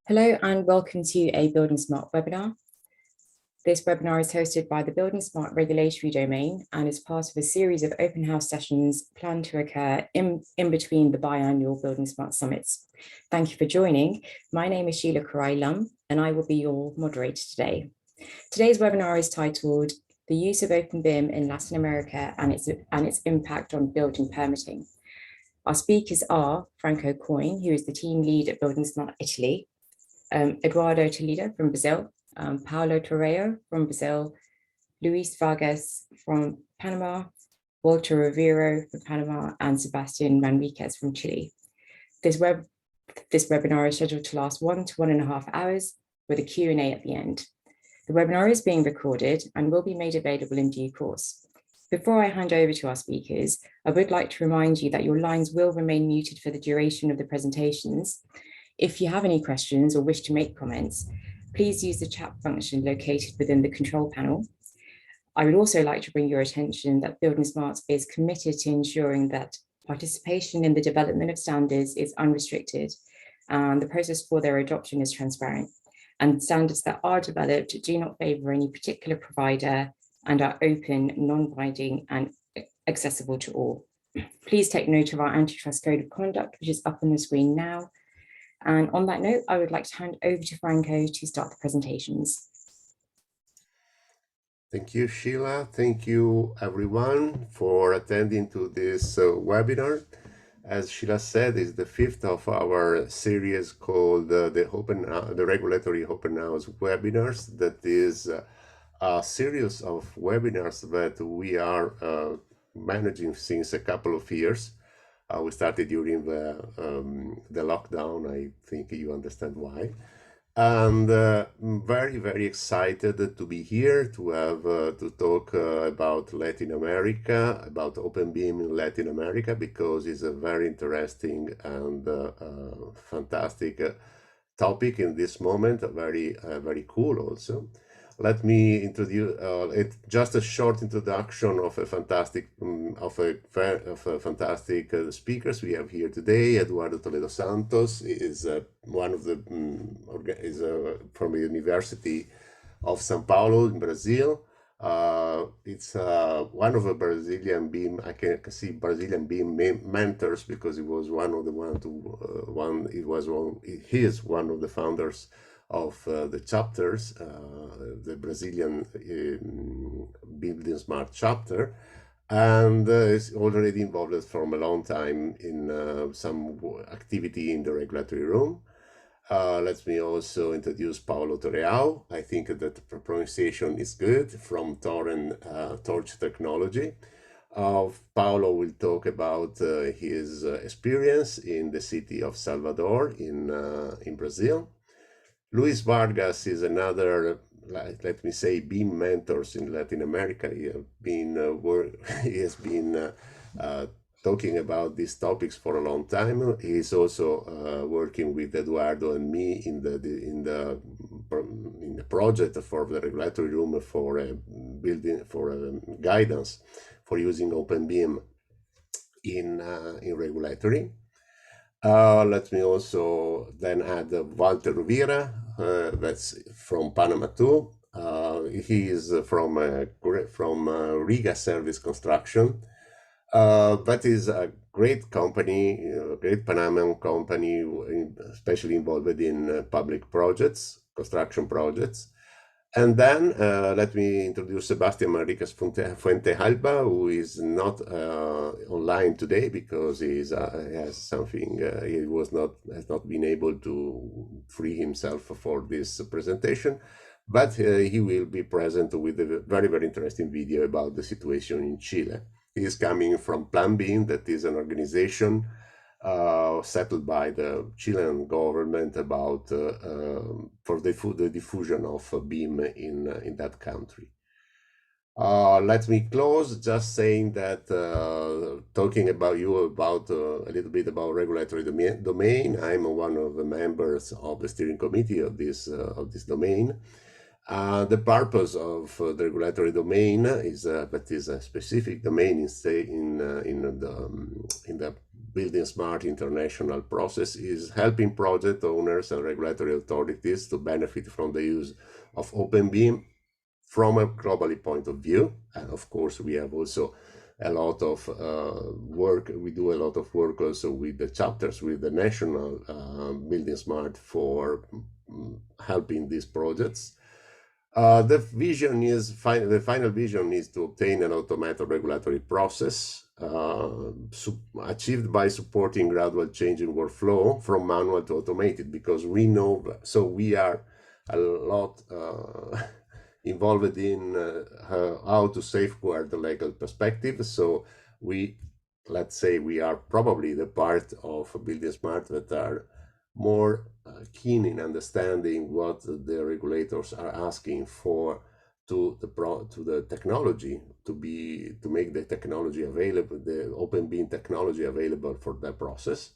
Hello and welcome to a buildingSMART webinar. This webinar is hosted by the buildingSMART regulatory domain and is part of a series of open house sessions planned to occur in between the biannual buildingSMART summits. Thank you for joining. My name is Sheila Karai-Lum and I will be your moderator today. Today's webinar is titled The Use of openBIM in Latin America and its Impact on Building Permitting. Our speakers are Franco Coin, who is the team lead at buildingSMART Italy, Eduardo Toledo from Brazil, Paulo Torreão from Brazil, Luis Vargas from Panama, Walter Rovira from Panama, and Sebastián Manríquez from Chile. This webinar is scheduled to last 1 to 1.5 hours with a Q&A at the end. The webinar is being recorded and will be made available in due course. Before I hand over to our speakers, I would like to remind you that your lines will remain muted for the duration of the presentations. If you have any questions or wish to make comments, please use the chat function located within the control panel. I would also like to bring your attention that buildingSMART is committed to ensuring that participation in the development of standards is unrestricted and the process for their adoption is transparent. And standards that are developed do not favor any particular provider and are open, non-binding and accessible to all. Please take note of our antitrust code of conduct, which is up on the screen now. And on that note, I would like to hand over to Franco to start the presentations. Thank you, Sheila. Thank you, everyone, for attending to this webinar. As Sheila said, it's the fifth of our series called the Regulatory Open House webinars. That is a series of webinars that we are managing since a couple of years. We started during the lockdown. I think you understand why. And very, very excited to be here to have to talk about Latin America, about openBIM in Latin America, because it's a very interesting and fantastic topic in this moment. Very cool also. Let me introduce just a short introduction of a fantastic speakers we have here today. Eduardo Toledo Santos is one of the from the University of São Paulo in Brazil. It's one of the Brazilian BIM. I can see Brazilian BIM mentors because he was one of the he is one of the founders of the chapters, the Brazilian buildingSMART chapter, and is already involved from a long time in some activity in the regulatory room. Let me also introduce Paulo Torreão. I think that the pronunciation is good, from Torch Technology. Paulo will talk about his experience in the city of Salvador in Brazil. Luis Vargas is another, let me say, BIM mentors in Latin America. He has been talking about these topics for a long time. He is also working with Eduardo and me in the project for the regulatory room for guidance for using openBIM in regulatory. Let me also then add Walter Rovira, that's from Panama too. He is from Riga Service Construction. That is a great company, a great Panamanian company, especially involved in public projects, construction projects. And then let me introduce Sebastián Manríquez Fuentealba, who is not online today because he has something. He has not been able to free himself for this presentation, but he will be present with a very, very interesting video about the situation in Chile. He is coming from Plan BIM, that is an organization settled by the Chilean government about for the diffusion of BIM in that country. Let me close just saying that talking about a little bit about regulatory domain. I'm one of the members of the steering committee of this domain, The purpose of the regulatory domain is that is a specific domain in the buildingSMART international process, is helping project owners and regulatory authorities to benefit from the use of openBIM from a globally point of view. And of course, we have also a lot of work. We do a lot of work also with the chapters, with the national buildingSMART for helping these projects. The vision is the final vision is to obtain an automated regulatory process achieved by supporting gradual change in workflow from manual to automated, because we know, so we are a lot involved in how to safeguard the legal perspective. So let's say we are probably the part of buildingSMART that are more keen in understanding what the regulators are asking for to the technology, to make the technology available, the openBIM technology available for that process.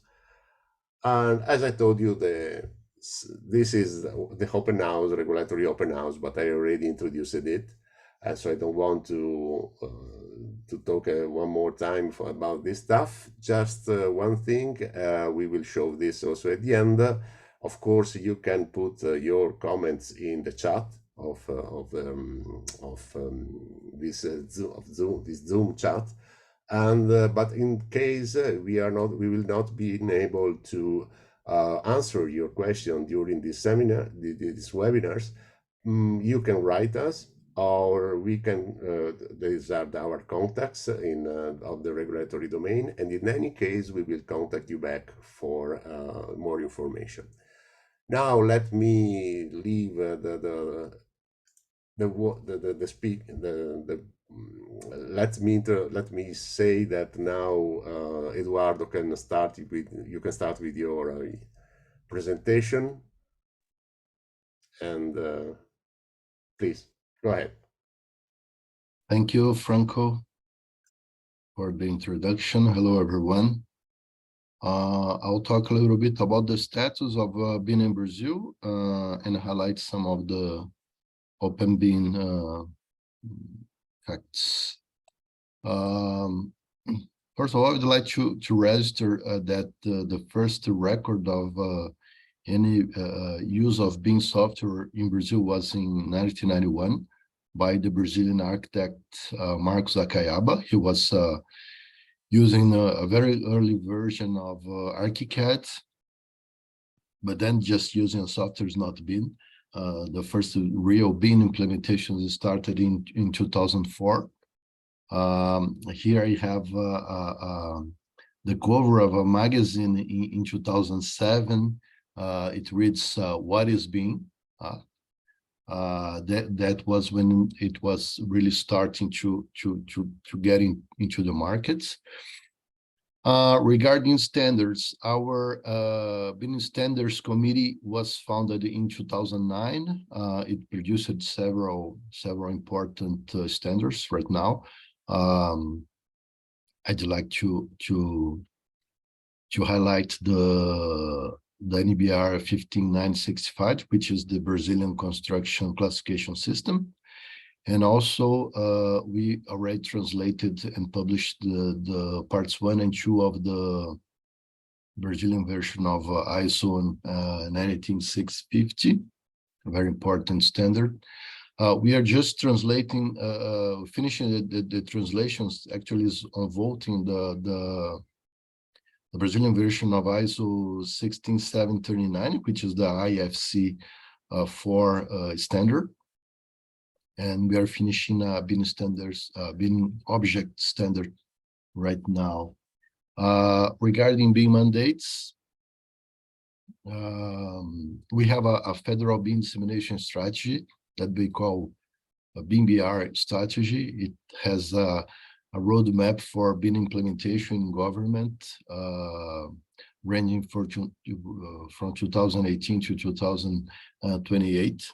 And as I told you, this is the open house, regulatory open house, but I already introduced it, and so I don't want to talk one more time about this stuff. Just one thing, we will show this also at the end. Of course, you can put your comments in the chat of this Zoom chat, and but in case we will not be able to answer your question during this seminar, these webinars, you can write us, or we can, these are our contacts of the regulatory domain, and in any case, we will contact you back for more information. Now, let me leave let me say that now Eduardo can start you can start with your presentation, and please go ahead. Thank you, Franco, for the introduction. Hello, everyone. I'll talk a little bit about the status of BIM in Brazil and highlight some of the openBIM facts. First of all, I would like to register that the first record of any use of BIM software in Brazil was in 1991 by the Brazilian architect Marcos Acaiaba. He was using a very early version of ArchiCAD, but then just using a software is not BIM. The first real BIM implementation started in 2004. Here I have the cover of a magazine in 2007. It reads, "What is BIM?" That was when it was really starting to get into the markets. Regarding standards, our BIM Standards Committee was founded in 2009. It produced several important standards right now. I'd like to highlight the NBR 15965, which is the Brazilian construction classification system. And also, we already translated and published the parts 1 and 2 of the Brazilian version of ISO 19650, a very important standard. We are just translating, finishing the translations. Actually is on voting the Brazilian version of ISO 16739, which is the IFC 4 standard. And we are finishing BIM standards, BIM object standard right now. Regarding BIM mandates, we have a federal BIM dissemination strategy that we call a BIM-BR strategy. It has a roadmap for BIM implementation in government, ranging from 2018 to 2028.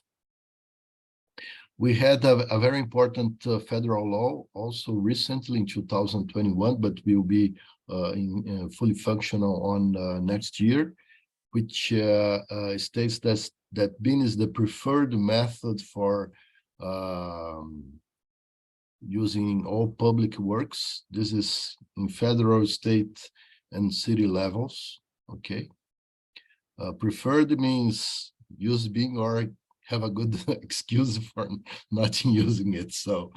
We had a very important federal law also recently in 2021, but will be fully functional on next year, which states that BIM is the preferred method for using all public works. This is in federal, state, and city levels. Okay. Preferred means use BIM or have a good excuse for not using it. So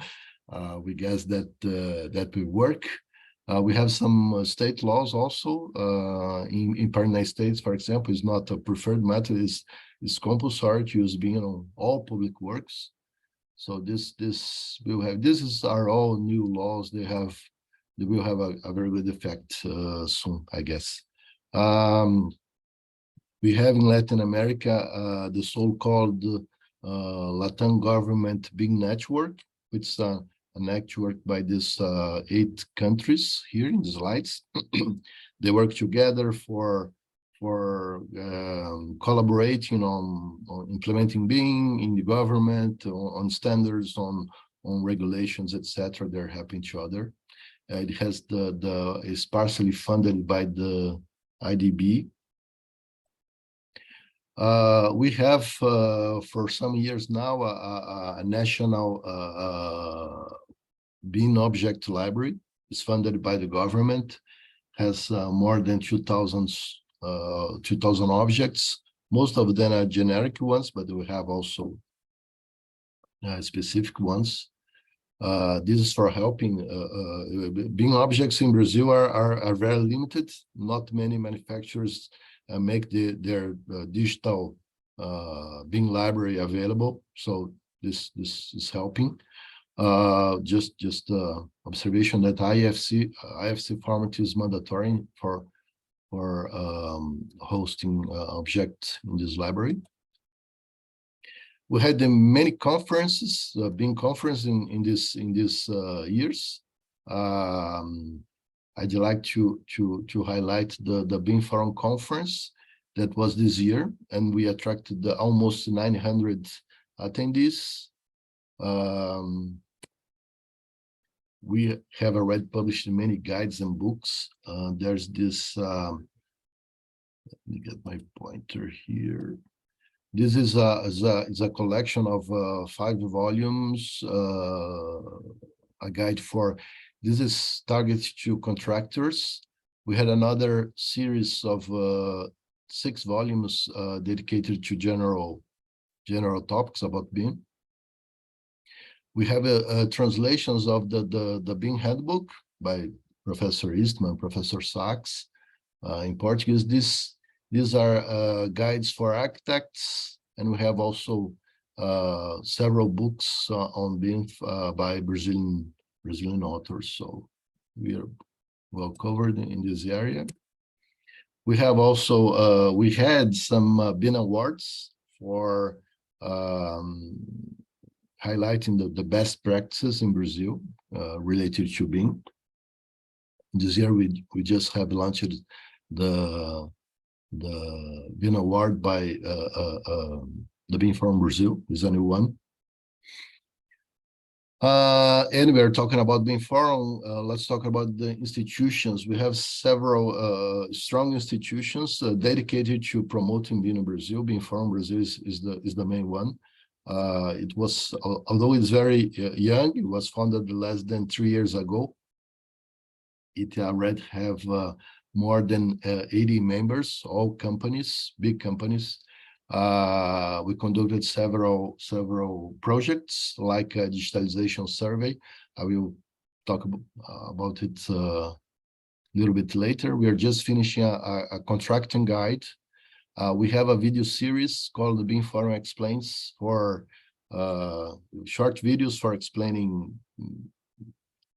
we guess that that will work. We have some state laws also. In United States, for example, is not a preferred method. Is compulsory to use BIM on all public works. So this are all new laws. They will have a very good effect soon, I guess. We have in Latin America the so-called Latin Government BIM Network, which is a network by these 8 countries here in the slides. They work together for collaborating on implementing BIM in the government, on standards, on regulations, etc. They're helping each other. It has is partially funded by the IDB. We have for some years now a national BIM object library. It's funded by the government, has more than 2,000 objects. Most of them are generic ones, but we have also specific ones. This is for helping. BIM objects in Brazil are very limited. Not many manufacturers make their digital BIM library available. So this is helping. Just observation that IFC format is mandatory for hosting objects in this library. We had many conferences, BIM conference in these years. I'd like to highlight the BIM Forum conference that was this year, and we attracted almost 900 attendees. We have already published many guides and books. There's this, let me get my pointer here. This is a collection of 5 volumes, a guide for, this is targeted to contractors. We had another series of 6 volumes dedicated to general topics about BIM. We have translations of the BIM handbook by Professor Eastman, Professor Sachs in Portuguese. These are guides for architects, and we have also several books on BIM by Brazilian authors. So we are well covered in this area. We have also we had some BIM awards for highlighting the best practices in Brazil related to BIM. This year we just have launched the BIM award by the BIM Forum Brazil. Is a new one. And we're talking about BIM Forum. Let's talk about the institutions. We have several strong institutions dedicated to promoting BIM in Brazil. BIM Forum Brazil is the main one. It was, although it's very young, it was founded less than 3 years ago. It already have more than 80 members, all companies, big companies. We conducted several projects like a digitalization survey. I will talk about it a little bit later. We are just finishing a contracting guide. We have a video series called the BIM Forum Explains, for short videos for explaining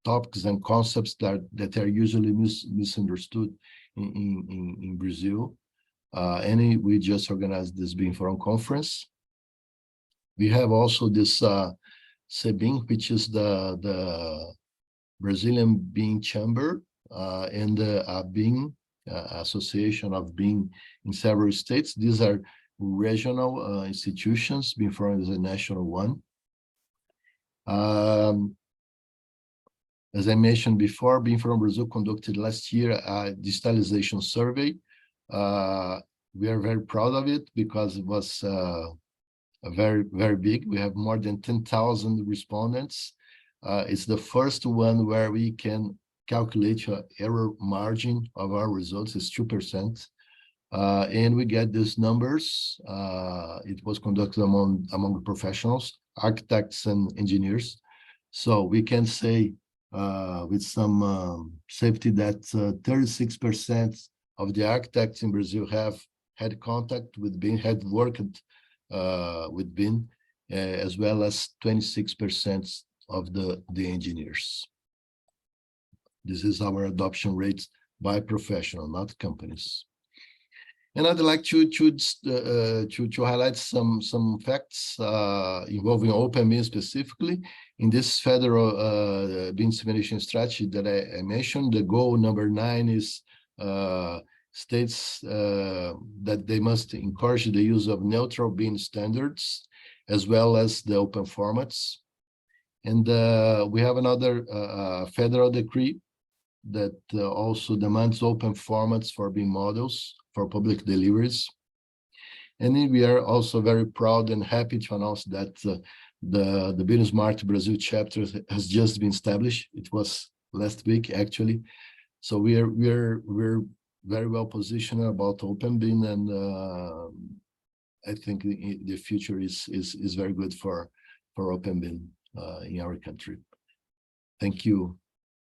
topics and concepts that are usually misunderstood in Brazil. And we just organized this BIM Forum conference. We have also this SEBIM, which is the Brazilian BIM Chamber, and a BIM association of BIM in several states. These are regional institutions. BIM Forum is a national one. As I mentioned before, BIM Forum Brazil conducted last year a digitalization survey. We are very proud of it because it was very, very big. We have more than 10,000 respondents. It's the first one where we can calculate the error margin of our results is 2%. And we get these numbers. It was conducted among professionals, architects and engineers. So we can say with some safety that 36% of the architects in Brazil have had contact with BIM, had worked with BIM, as well as 26% of the engineers. This is our adoption rate by professional, not companies. And I'd like to highlight some facts involving openBIM specifically. In this federal BIM simulation strategy that I mentioned, the goal number 9 is states that they must encourage the use of neutral BIM standards as well as the open formats. And we have another federal decree that also demands open formats for BIM models for public deliveries. And we are also very proud and happy to announce that the buildingSMART Brazil chapter has just been established. It was last week, actually. So we're very well positioned about openBIM, and I think the future is very good for openBIM in our country. Thank you,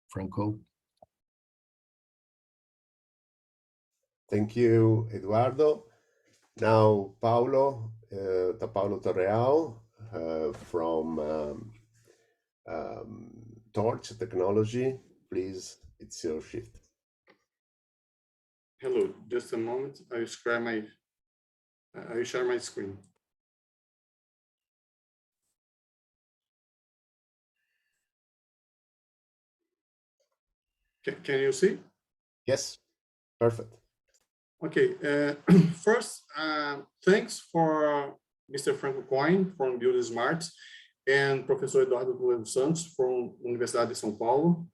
Franco. Thank you, Eduardo. Now, Paulo Torreão from Torch Technology. Please, it's your shift. Hello, just a moment. I will share my screen. Can you see? Yes, perfect. Okay, first, thanks for Mr. Franco Cohen from buildingSMART and Professor Eduardo Toledo from Universidade de São Paulo.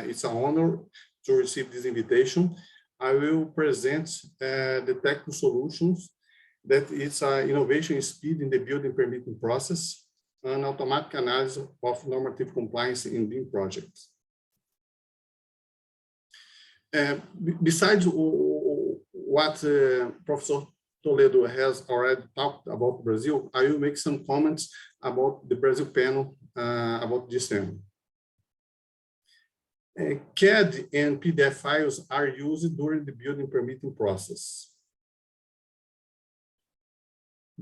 It's an honor to receive this invitation. I will present the technical solutions that is innovation speed in the building permitting process and automatic analysis of normative compliance in BIM projects. Besides what Professor Toledo has already talked about Brazil, I will make some comments about the Brazil panel about this theme. CAD and PDF files are used during the building permitting process.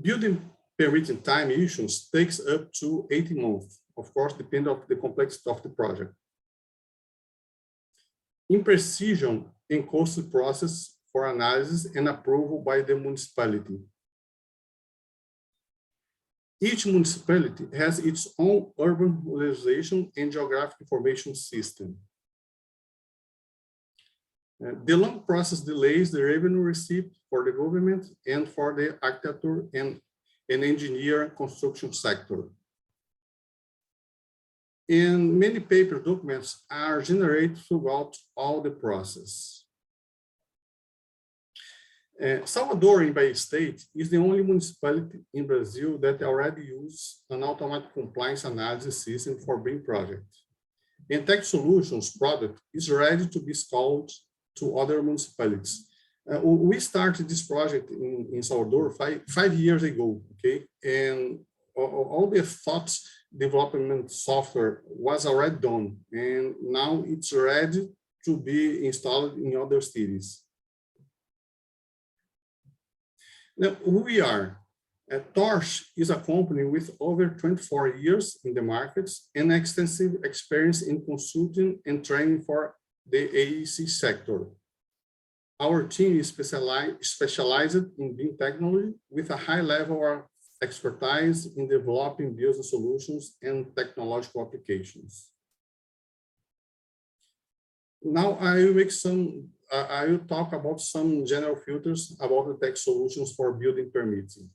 Building permitting time issues takes up to 18 months, of course, depending on the complexity of the project. Imprecision and cost process for analysis and approval by the municipality. Each municipality has its own urban legislation and geographic information system. The long process delays the revenue received for the government and for the architecture and engineer construction sector. And many paper documents are generated throughout all the process. Salvador, in Bahia State, is the only municipality in Brazil that already uses an automatic compliance analysis system for BIM projects. And Tech Solutions product is ready to be scaled to other municipalities. We started this project in Salvador five years ago, okay? And all the thoughts development software was already done, and now it's ready to be installed in other cities. Now, who we are? Torch is a company with over 24 years in the markets and extensive experience in consulting and training for the AEC sector. Our team is specialized in BIM technology with a high level of expertise in developing business solutions and technological applications. Now I will talk about some general filters about the tech solutions for building permitting.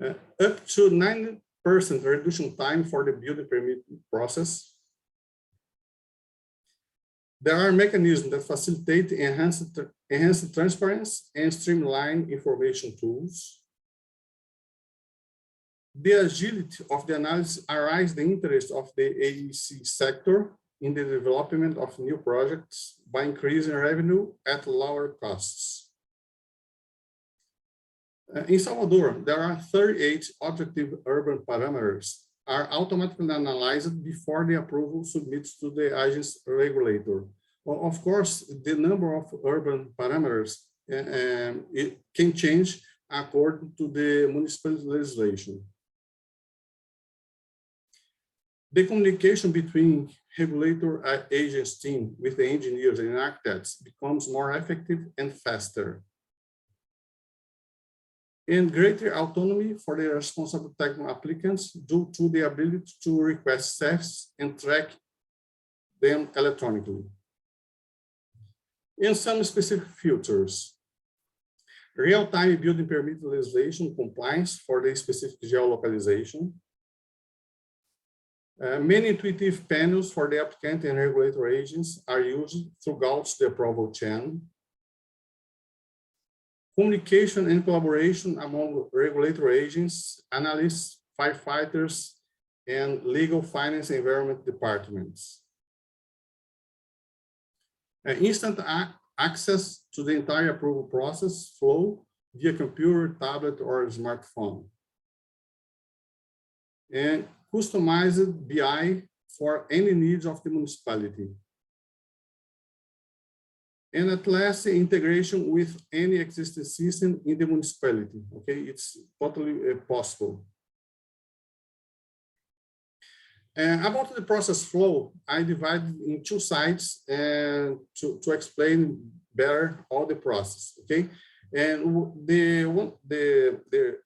Up to 90% reduction time for the building permit process. There are mechanisms that facilitate enhanced transparency and streamline information tools. The agility of the analysis arises the interest of the AEC sector in the development of new projects by increasing revenue at lower costs. In Salvador, there are 38 objective urban parameters are automatically analyzed before the approval submitted to the agency regulator. Well, of course, the number of urban parameters it can change according to the municipal legislation. The communication between regulator agents team with the engineers and architects becomes more effective and faster. And greater autonomy for the responsible technical applicants due to the ability to request steps and track them electronically. And some specific features. Real-time building permit legislation compliance for the specific geolocalization. Many intuitive panels for the applicant and regulator agents are used throughout the approval chain. Communication and collaboration among regulatory agents, analysts, firefighters, and legal, finance, and environment departments. Instant access to the entire approval process flow via computer, tablet, or smartphone. And customized BI for any needs of the municipality. And at last, integration with any existing system in the municipality. Okay, it's totally possible. About the process flow, I divided in two sides to explain better all the process. Okay, and the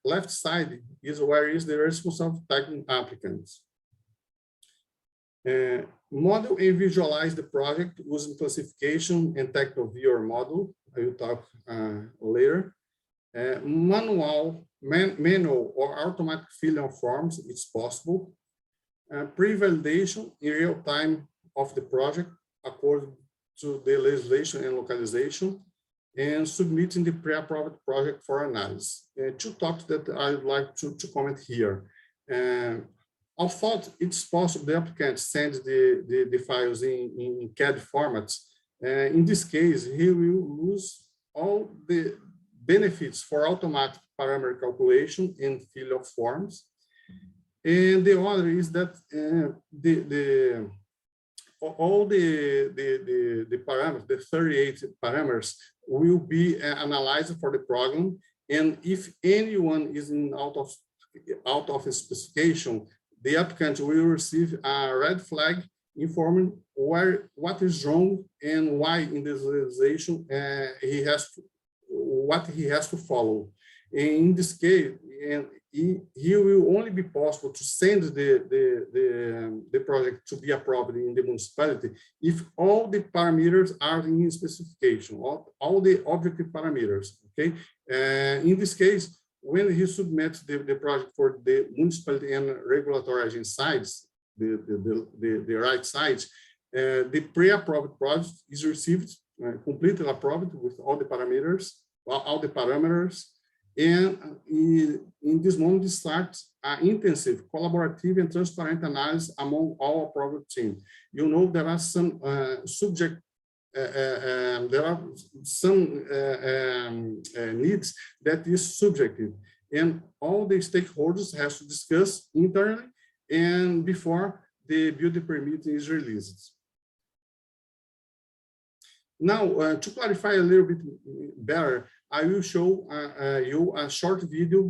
left side is where is the responsible technical applicants. Model and visualize the project using classification and technical view or model. I will talk later. Manual or automatic filling of forms, it's possible. Pre-validation in real time of the project according to the legislation and localization, and submitting the pre-approved project for analysis. Two topics that I would like to comment here. Although it's possible the applicant sends the files in CAD formats, in this case, he will lose all the benefits for automatic parameter calculation and fill of forms. And the other is that all the parameters, the 38 parameters, will be analyzed for the program. And if anyone is out of a specification, the applicant will receive a red flag informing what is wrong and why in this legislation what he has to follow. And in this case, he will only be possible to send the project to be approved in the municipality if all the parameters are in specification, all the objective parameters. Okay, in this case, when he submits the project for the municipality and regulatory agent sides, the right sides, the pre-approved project is received completely approved with all the parameters, and in this moment it starts an intensive, collaborative, and transparent analysis among all approved team. You know, there are some needs that is subjective, and all the stakeholders have to discuss internally and before the building permit is released. Now, to clarify a little bit better, I will show you a short video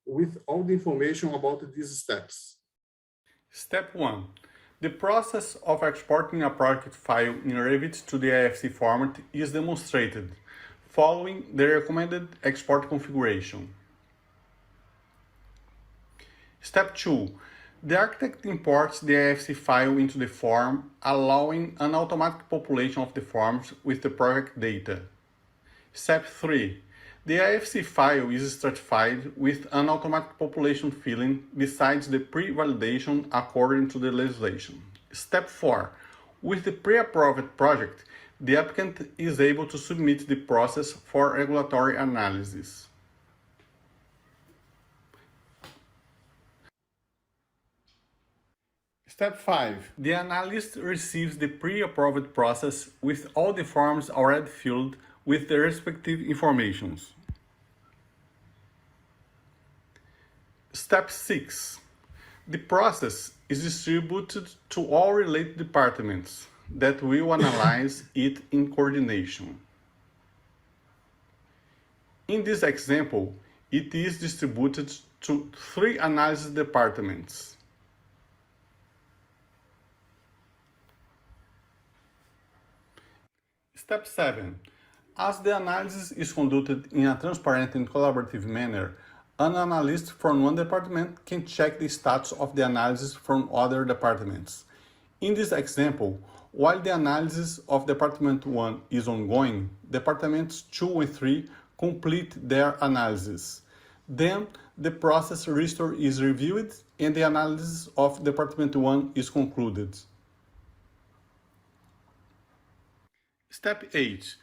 with all the information about these steps. Step 1. The process of exporting a project file in Revit to the IFC format is demonstrated, following the recommended export configuration. Step 2. The architect imports the IFC file into the form, allowing an automatic population of the forms with the project data. Step 3. The IFC file is stratified with an automatic population filling besides the pre-validation according to the legislation. Step 4. With the pre-approved project, the applicant is able to submit the process for regulatory analysis. Step 5. The analyst receives the pre-approved process with all the forms already filled with the respective informations. Step 6. The process is distributed to all related departments that will analyze it in coordination. In this example, it is distributed to 3 analysis departments. Step 7. As the analysis is conducted in a transparent and collaborative manner, an analyst from one department can check the status of the analysis from other departments. In this example, while the analysis of Department 1 is ongoing, Departments 2 and 3 complete their analysis. Then, the process restore is reviewed and the analysis of Department 1 is concluded. Step 8.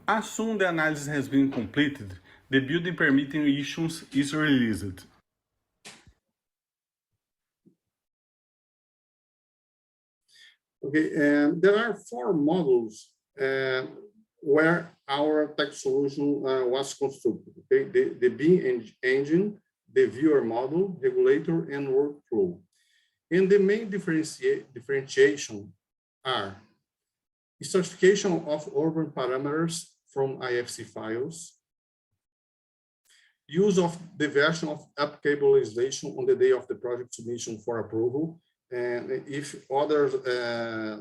As soon the analysis has been completed, the building permitting issuance is released. Okay, and there are 4 models where our tech solution was constructed. Okay, the BIM engine, the viewer model, regulator, and workflow. And the main differentiation are certification of urban parameters from IFC files, use of the version of applicable legislation on the day of the project submission for approval, and if other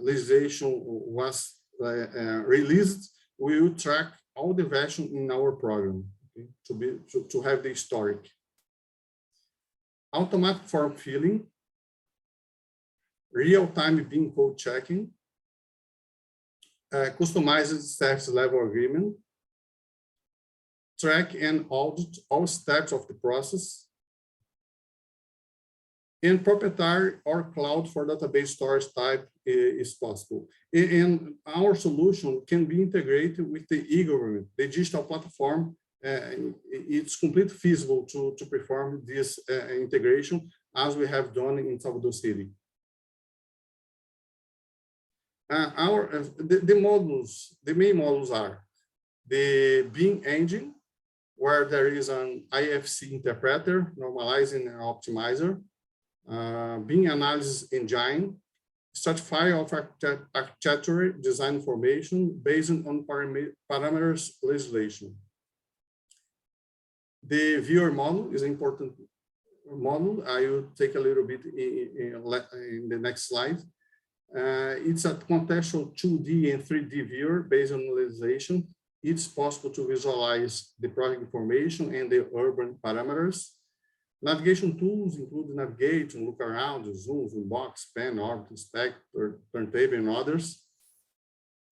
legislation was released, we will track all the version in our program, okay, to have the historic. Automatic form filling, real-time BIM code checking, customized service level agreement, track and audit all steps of the process, and proprietary or cloud for database storage type is possible. And our solution can be integrated with the e-government, the digital platform. It's completely feasible to perform this integration as we have done in Salvador City. The main models are the BIM engine, where there is an IFC interpreter, normalizing and optimizer, BIM analysis engine, stratify of architecture design information based on parameters legislation. The viewer model is an important model. I will take a little bit in the next slide. It's a contextual 2D and 3D viewer based on legislation. It's possible to visualize the project information and the urban parameters. Navigation tools include navigate, look around, zoom, box, pen, orbit, inspector, turntable, and others.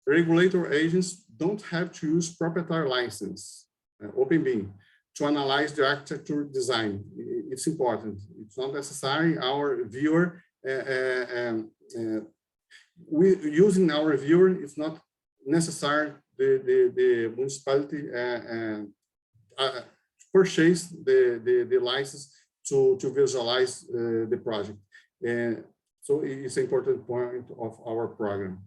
Regulator agents don't have to use proprietary license, openBIM, to analyze the architecture design. It's important. It's not necessary. Our viewer, using our viewer, it's not necessary the municipality purchase the license to visualize the project. So it's an important point of our program.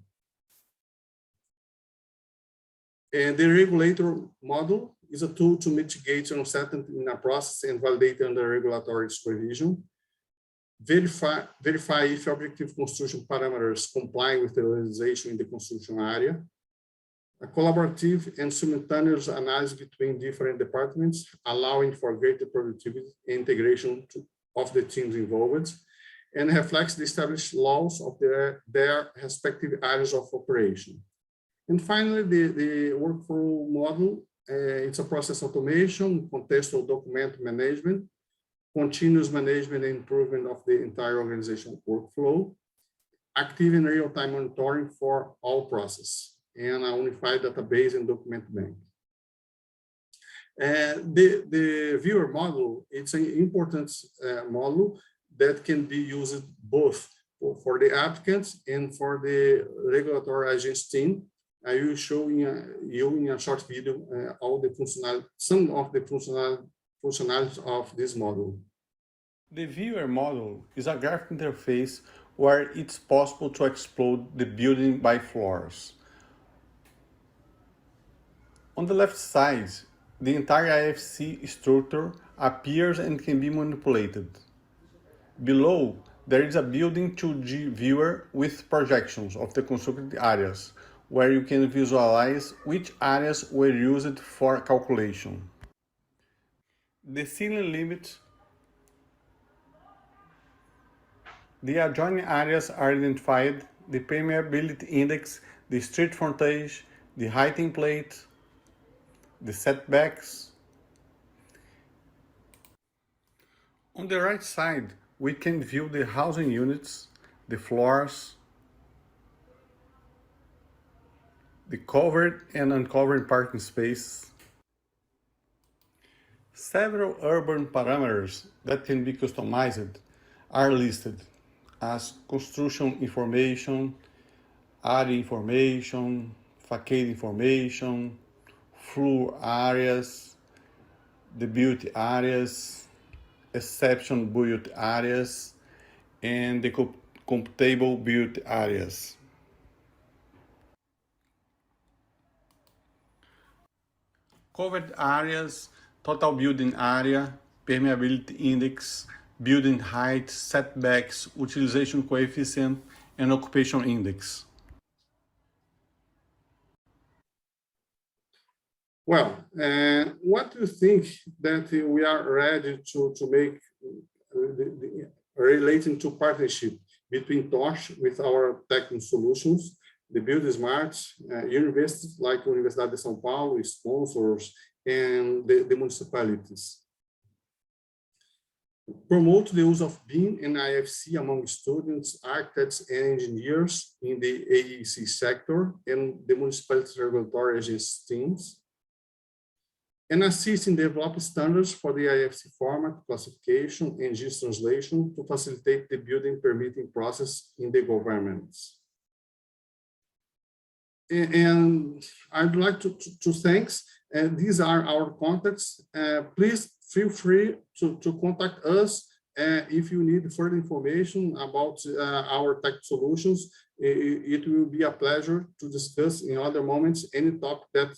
And the regulator model is a tool to mitigate uncertainty in a process and validate under regulatory supervision. Verify if objective construction parameters comply with the legislation in the construction area. A collaborative and simultaneous analysis between different departments, allowing for greater productivity and integration of the teams involved, and reflects the established laws of their respective areas of operation. And finally, the workflow model, it's a process automation, contextual document management, continuous management and improvement of the entire organization workflow, active and real-time monitoring for all processes, and a unified database and document bank. The viewer model, it's an important model that can be used both for the applicants and for the regulatory agency team. I will show you in a short video all the some of the functionalities of this model. The viewer model is a graphic interface where it's possible to explode the building by floors. On the left side, the entire IFC structure appears and can be manipulated. Below, there is a building 2D viewer with projections of the constructed areas, where you can visualize which areas were used for calculation. The ceiling limit. The adjoining areas are identified, the permeability index, the street frontage, the height in plate, the setbacks. On the right side, we can view the housing units, the floors, the covered and uncovered parking space. Several urban parameters that can be customized are listed as construction information, area information, facade information, floor areas, the built areas, exception built areas, and the computable built areas. Covered areas, total building area, permeability index, building height, setbacks, utilization coefficient, and occupation index. Well, what do you think that we are ready to make relating to partnership between TOSH with our technical solutions, the buildingSMART, universities like Universidade de São Paulo, sponsors, and the municipalities? Promote the use of BIM and IFC among students, architects, and engineers in the AEC sector and the municipality regulatory agency teams. And assist in developing standards for the IFC format, classification, and GIS translation to facilitate the building permitting process in the governments. And I'd like to thank, these are our contacts. Please feel free to contact us if you need further information about our tech solutions. It will be a pleasure to discuss in other moments any topic that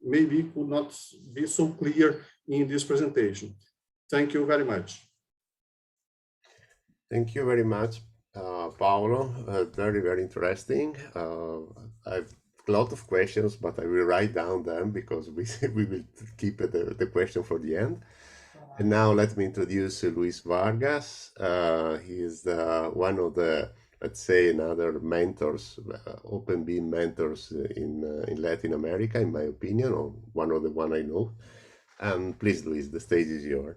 maybe could not be so clear in this presentation. Thank you very much. Thank you very much, Paulo. Very, very interesting. I've a lot of questions, but I will write down them because we will keep the question for the end. And now let me introduce Luis Vargas. He is one of the, let's say, another mentors, openBIM mentors in Latin America, in my opinion, or one of the one I know. And please, Luis, the stage is yours.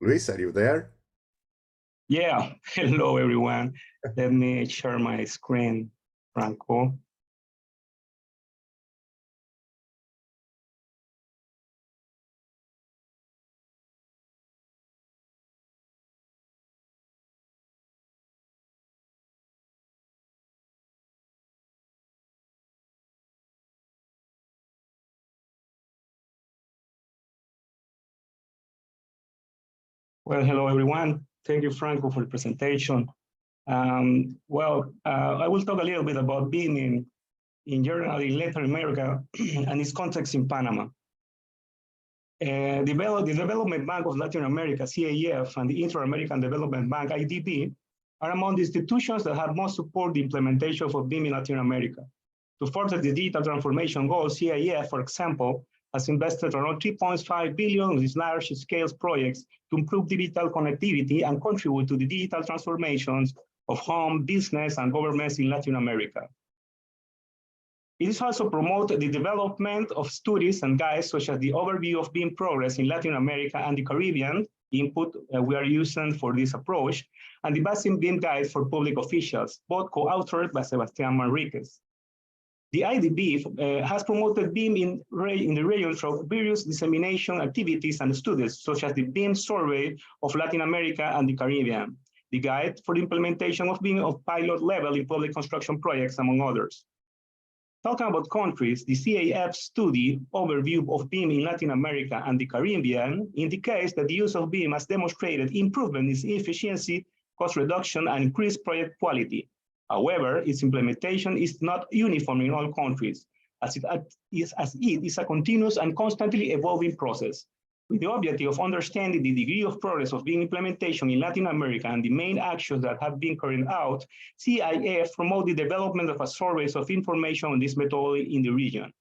Luis, are you there? Yeah, hello everyone. Let me share my screen, Franco. Well, hello everyone. Thank you, Franco, for the presentation. I will talk a little bit about BIM in general in Latin America and its context in Panama. The Development Bank of Latin America, CAF, and the Inter-American Development Bank, IDB, are among the institutions that have most support the implementation of BIM in Latin America. To further the digital transformation goals, CAF, for example, has invested around 3.5 billion in these large-scale projects to improve digital connectivity and contribute to the digital transformations of home, business, and governments in Latin America. It is also promoted the development of studies and guides, such as the overview of BIM progress in Latin America and the Caribbean, input we are using for this approach, and the Basic BIM guide for public officials, both co-authored by Sebastián Manríquez. The IDB has promoted BIM in the region through various dissemination activities and studies, such as the BIM survey of Latin America and the Caribbean, the guide for the implementation of BIM of pilot level in public construction projects, among others. Talking about countries, the CAF study overview of BIM in Latin America and the Caribbean indicates that the use of BIM has demonstrated improvement in efficiency, cost reduction, and increased project quality. However, its implementation is not uniform in all countries, as it is a continuous and constantly evolving process. With the objective of understanding the degree of progress of BIM implementation in Latin America and the main actions that have been carried out, CIF promoted the development of a survey of information on this methodology in the region.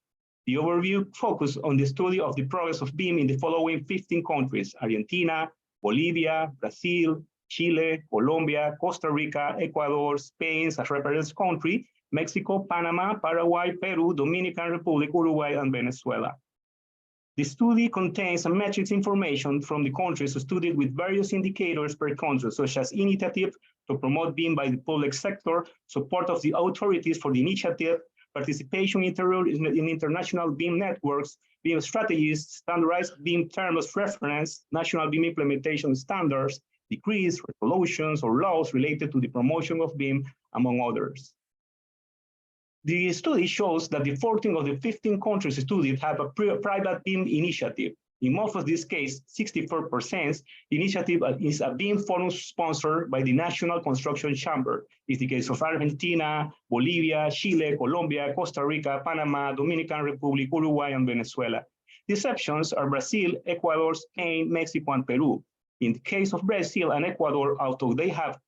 The overview focused on the study of the progress of BIM in the following 15 countries: Argentina, Bolivia, Brazil, Chile, Colombia, Costa Rica, Ecuador, Spain as reference country, Mexico, Panama, Paraguay, Peru, Dominican Republic, Uruguay, and Venezuela. The study contains a metrics information from the countries studied with various indicators per country, such as initiative to promote BIM by the public sector, support of the authorities for the initiative, participation in international BIM networks, BIM strategies, standardized BIM terms of reference, national BIM implementation standards, decrees, resolutions, or laws related to the promotion of BIM, among others. The study shows that the 14 of the 15 countries studied have a private BIM initiative. In most of these cases, 64%, the initiative is a BIM forum sponsored by the National Construction Chamber. It's the case of Argentina, Bolivia, Chile, Colombia, Costa Rica, Panama, Dominican Republic, Uruguay, and Venezuela. The exceptions are Brazil, Ecuador, Spain, Mexico, and Peru. In the case of Brazil and Ecuador, although they have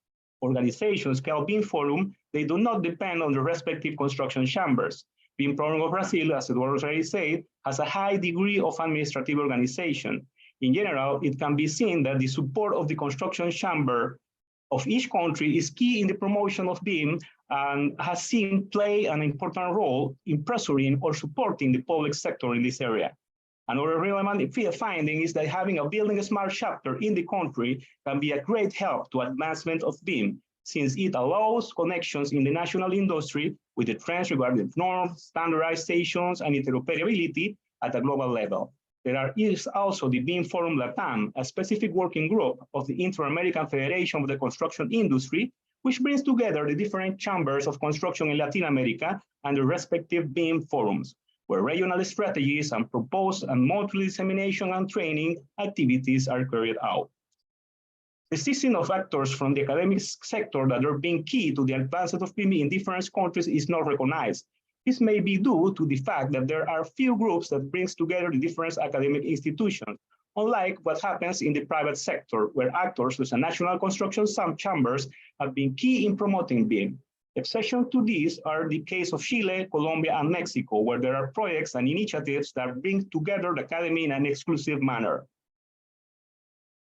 organizations called BIM Forum, they do not depend on the respective construction chambers. BIM Forum of Brazil, as Eduardo already said, has a high degree of administrative organization. In general, it can be seen that the support of the construction chamber of each country is key in the promotion of BIM and has seen play an important role in pressuring or supporting the public sector in this area. Another relevant finding is that having a buildingSMART chapter in the country can be a great help to advancement of BIM, since it allows connections in the national industry with the trends regarding norms, standardizations, and interoperability at a global level. There is also the BIM Forum LATAM, a specific working group of the Inter-American Federation of the Construction Industry, which brings together the different chambers of construction in Latin America and the respective BIM forums, where regional strategies and proposed and monthly dissemination and training activities are carried out. The system of actors from the academic sector that are being key to the advancement of BIM in different countries is not recognized. This may be due to the fact that there are few groups that brings together the different academic institutions, unlike what happens in the private sector, where actors such as national construction chambers have been key in promoting BIM. Exceptions to these are the case of Chile, Colombia, and Mexico, where there are projects and initiatives that bring together the academy in an exclusive manner.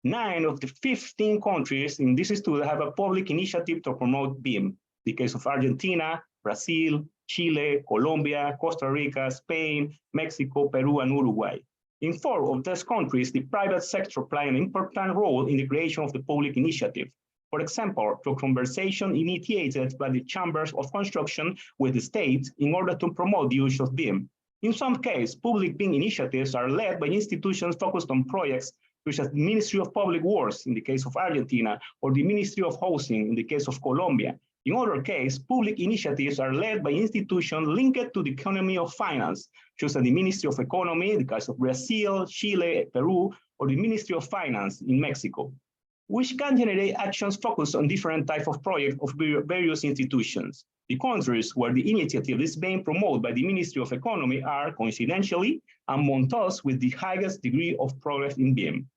9 of the 15 countries in this study have a public initiative to promote BIM. The case of Argentina, Brazil, Chile, Colombia, Costa Rica, Spain, Mexico, Peru, and Uruguay. In 4 of these countries, the private sector plays an important role in the creation of the public initiative. For example, through conversation initiated by the chambers of construction with the state in order to promote the use of BIM. In some cases, public BIM initiatives are led by institutions focused on projects such as the Ministry of Public Works in the case of Argentina, or the Ministry of Housing in the case of Colombia. In other cases, public initiatives are led by institutions linked to the economy of finance, such as the Ministry of Economy in the case of Brazil, Chile, Peru, or the Ministry of Finance in Mexico, which can generate actions focused on different types of projects of various institutions. The countries where the initiative is being promoted by the Ministry of Economy are, coincidentally, among those with the highest degree of progress in BIM.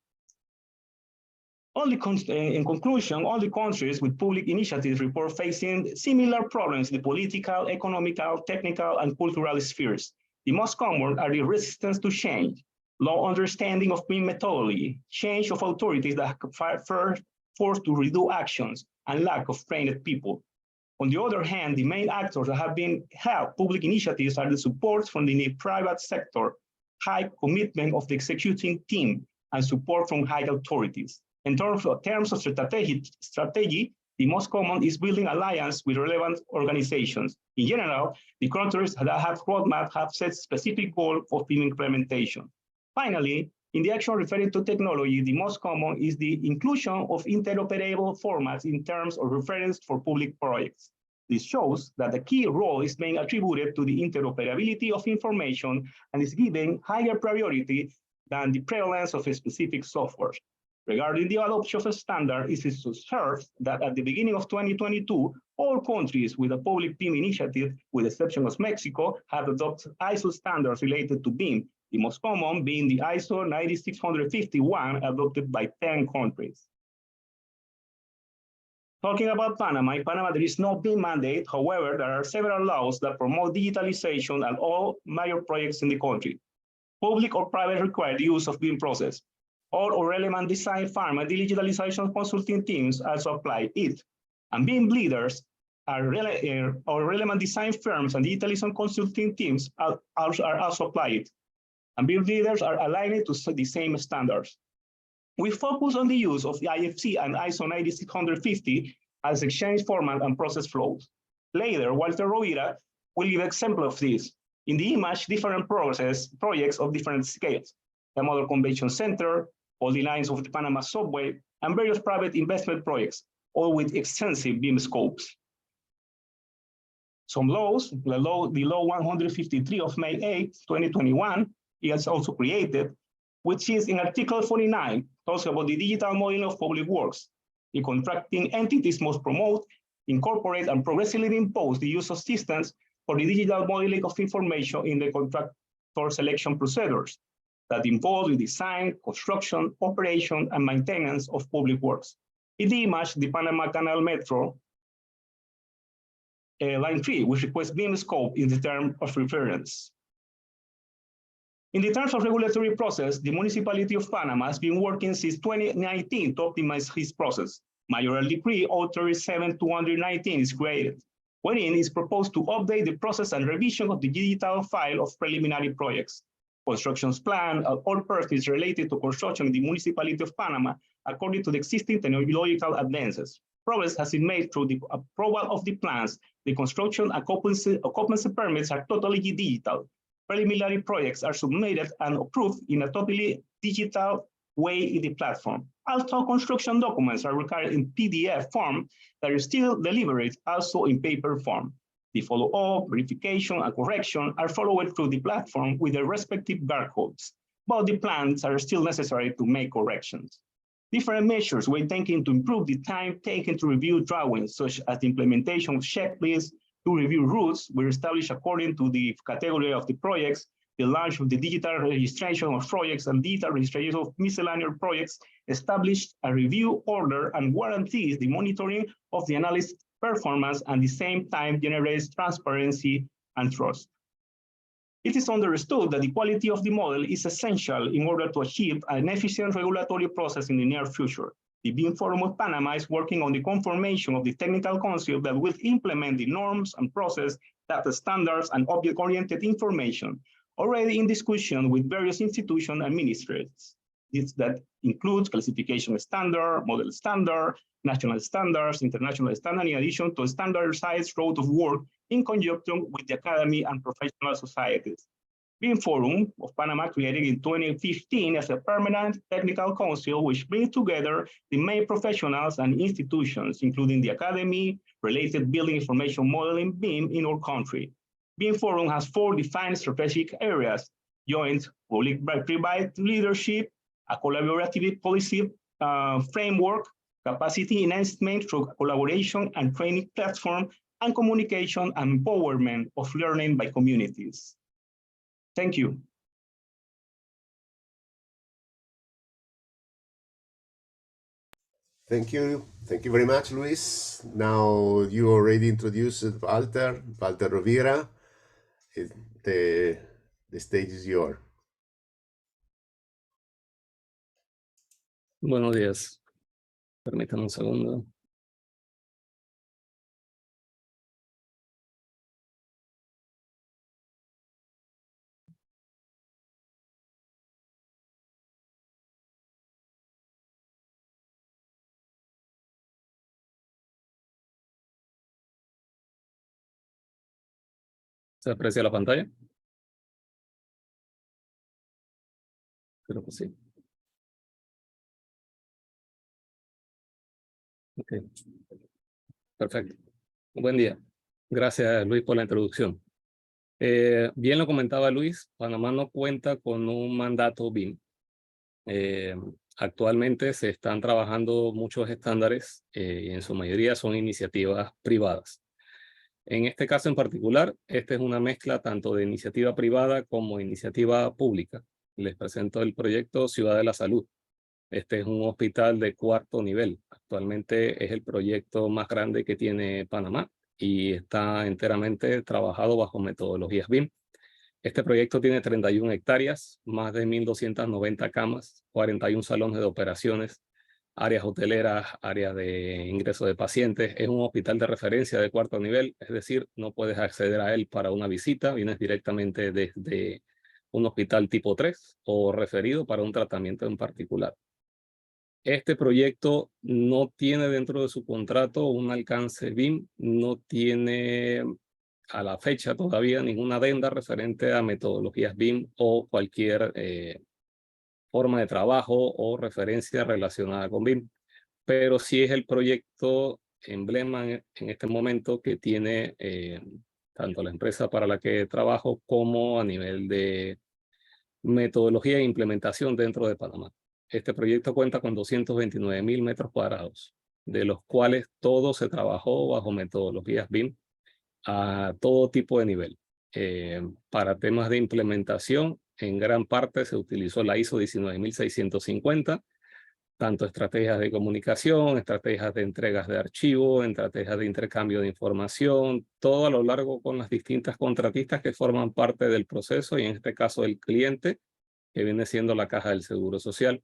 In conclusion, all the countries with public initiatives report facing similar problems in the political, economical, technical, and cultural spheres. The most common are the resistance to change, low understanding of BIM methodology, change of authorities that are forced to redo actions, and lack of trained people. On the other hand, the main actors that have been held public initiatives are the support from the private sector, high commitment of the executing team, and support from high authorities. In terms of strategy, the most common is building alliance with relevant organizations. In general, the countries that have roadmap have set specific goals of BIM implementation. Finally, in the action referring to technology, the most common is the inclusion of interoperable formats in terms of reference for public projects. This shows that the key role is being attributed to the interoperability of information and is given higher priority than the prevalence of a specific software. Regarding the adoption of a standard, it is observed that at the beginning of 2022, all countries with a public BIM initiative, with the exception of Mexico, have adopted ISO standards related to BIM, the most common being the ISO 9651 adopted by 10 countries. Talking about Panama, in Panama there is no BIM mandate. However, there are several laws that promote digitalization and all major projects in the country. Public or private required use of BIM process. All or relevant design firm and digitalization consulting teams also apply it. And BIM leaders or relevant design firms and digitalization consulting teams are also apply it. And BIM leaders are aligned to the same standards. We focus on the use of the IFC and ISO 9650 as exchange format and process flows. Later, Walter Rovira will give an example of this. In the image, different projects of different scales. The Model Convention Center, all the lines of the Panama subway, and various private investment projects, all with extensive BIM scopes. Some laws, the law 153 of May 8, 2021, is also created, which is in Article 49, talks about the digital modeling of public works. The contracting entities must promote, incorporate, and progressively impose the use of systems for the digital modeling of information in the contractor selection procedures that involve the design, construction, operation, and maintenance of public works. In the image, the Panama Canal Metro, line 3, which requests BIM scope in the term of reference. In the terms of regulatory process, the municipality of Panama has been working since 2019 to optimize its process. Mayoral Decree 037-219 is created, wherein it is proposed to update the process and revision of the digital file of preliminary projects. Constructions plan, all persons related to construction in the municipality of Panama, according to the existing technological advances. Progress has been made through the approval of the plans. The construction occupancy permits are totally digital. Preliminary projects are submitted and approved in a totally digital way in the platform. Also, construction documents are required in PDF form that are still delivered also in paper form. The follow-up, verification, and correction are followed through the platform with their respective barcodes, but the plans are still necessary to make corrections. Different measures were taken to improve the time taken to review drawings, such as the implementation of checklists, to review routes were established according to the category of the projects, the launch of the digital registration of projects and digital registration of miscellaneous projects established a review order and guarantees the monitoring of the analysis performance and at the same time generates transparency and trust. It is understood that the quality of the model is essential in order to achieve an efficient regulatory process in the near future. The BIM Forum of Panama is working on the confirmation of the technical council that will implement the norms and process, data standards, and object-oriented information, already in discussion with various institutions and ministries. That includes classification standard, model standard, national standards, international standard, in addition to a standardized road of work in conjunction with the academy and professional societies. BIM Forum of Panama created in 2015 as a permanent technical council which brings together the main professionals and institutions, including the academy, related building information modeling BIM in our country. BIM Forum has 4 defined strategic areas: joint public-private leadership, a collaborative policy framework, capacity enhancement through collaboration and training platform, and communication and empowerment of learning by communities. Thank you. Thank you. Thank you very much, Luis. Now you already introduced Walter Rovira. The stage is yours. Buenos días. Permítanme un segundo. ¿Se aprecia la pantalla? Creo que sí. Ok. Perfecto. Buen día. Gracias, Luis, por la introducción. Bien lo comentaba Luis, Panamá no cuenta con un mandato BIM. Actualmente se están trabajando muchos estándares y en su mayoría son iniciativas privadas. En este caso en particular, esta es una mezcla tanto de iniciativa privada como iniciativa pública. Les presento el proyecto Ciudad de la Salud. Este es un hospital de 4º nivel. Actualmente es el proyecto más grande que tiene Panamá y está enteramente trabajado bajo metodologías BIM. Este proyecto tiene 31 hectáreas, más de 1.290 camas, 41 salones de operaciones, áreas hoteleras, áreas de ingreso de pacientes. Es un hospital de referencia de 4º nivel, es decir, no puedes acceder a él para una visita, vienes directamente desde un hospital tipo 3 o referido para un tratamiento en particular. Este proyecto no tiene dentro de su contrato un alcance BIM, no tiene a la fecha todavía ninguna adenda referente a metodologías BIM o cualquier forma de trabajo o referencia relacionada con BIM. Pero sí es el proyecto emblema en este momento que tiene tanto la empresa para la que trabajo como a nivel de metodología e implementación dentro de Panamá. Este proyecto cuenta con 229.000 metros cuadrados, de los cuales todo se trabajó bajo metodologías BIM a todo tipo de nivel. Para temas de implementación, en gran parte se utilizó la ISO 19650, tanto estrategias de comunicación, estrategias de entregas de archivo, estrategias de intercambio de información, todo a lo largo con las distintas contratistas que forman parte del proceso y en este caso el cliente, que viene siendo la Caja del Seguro Social.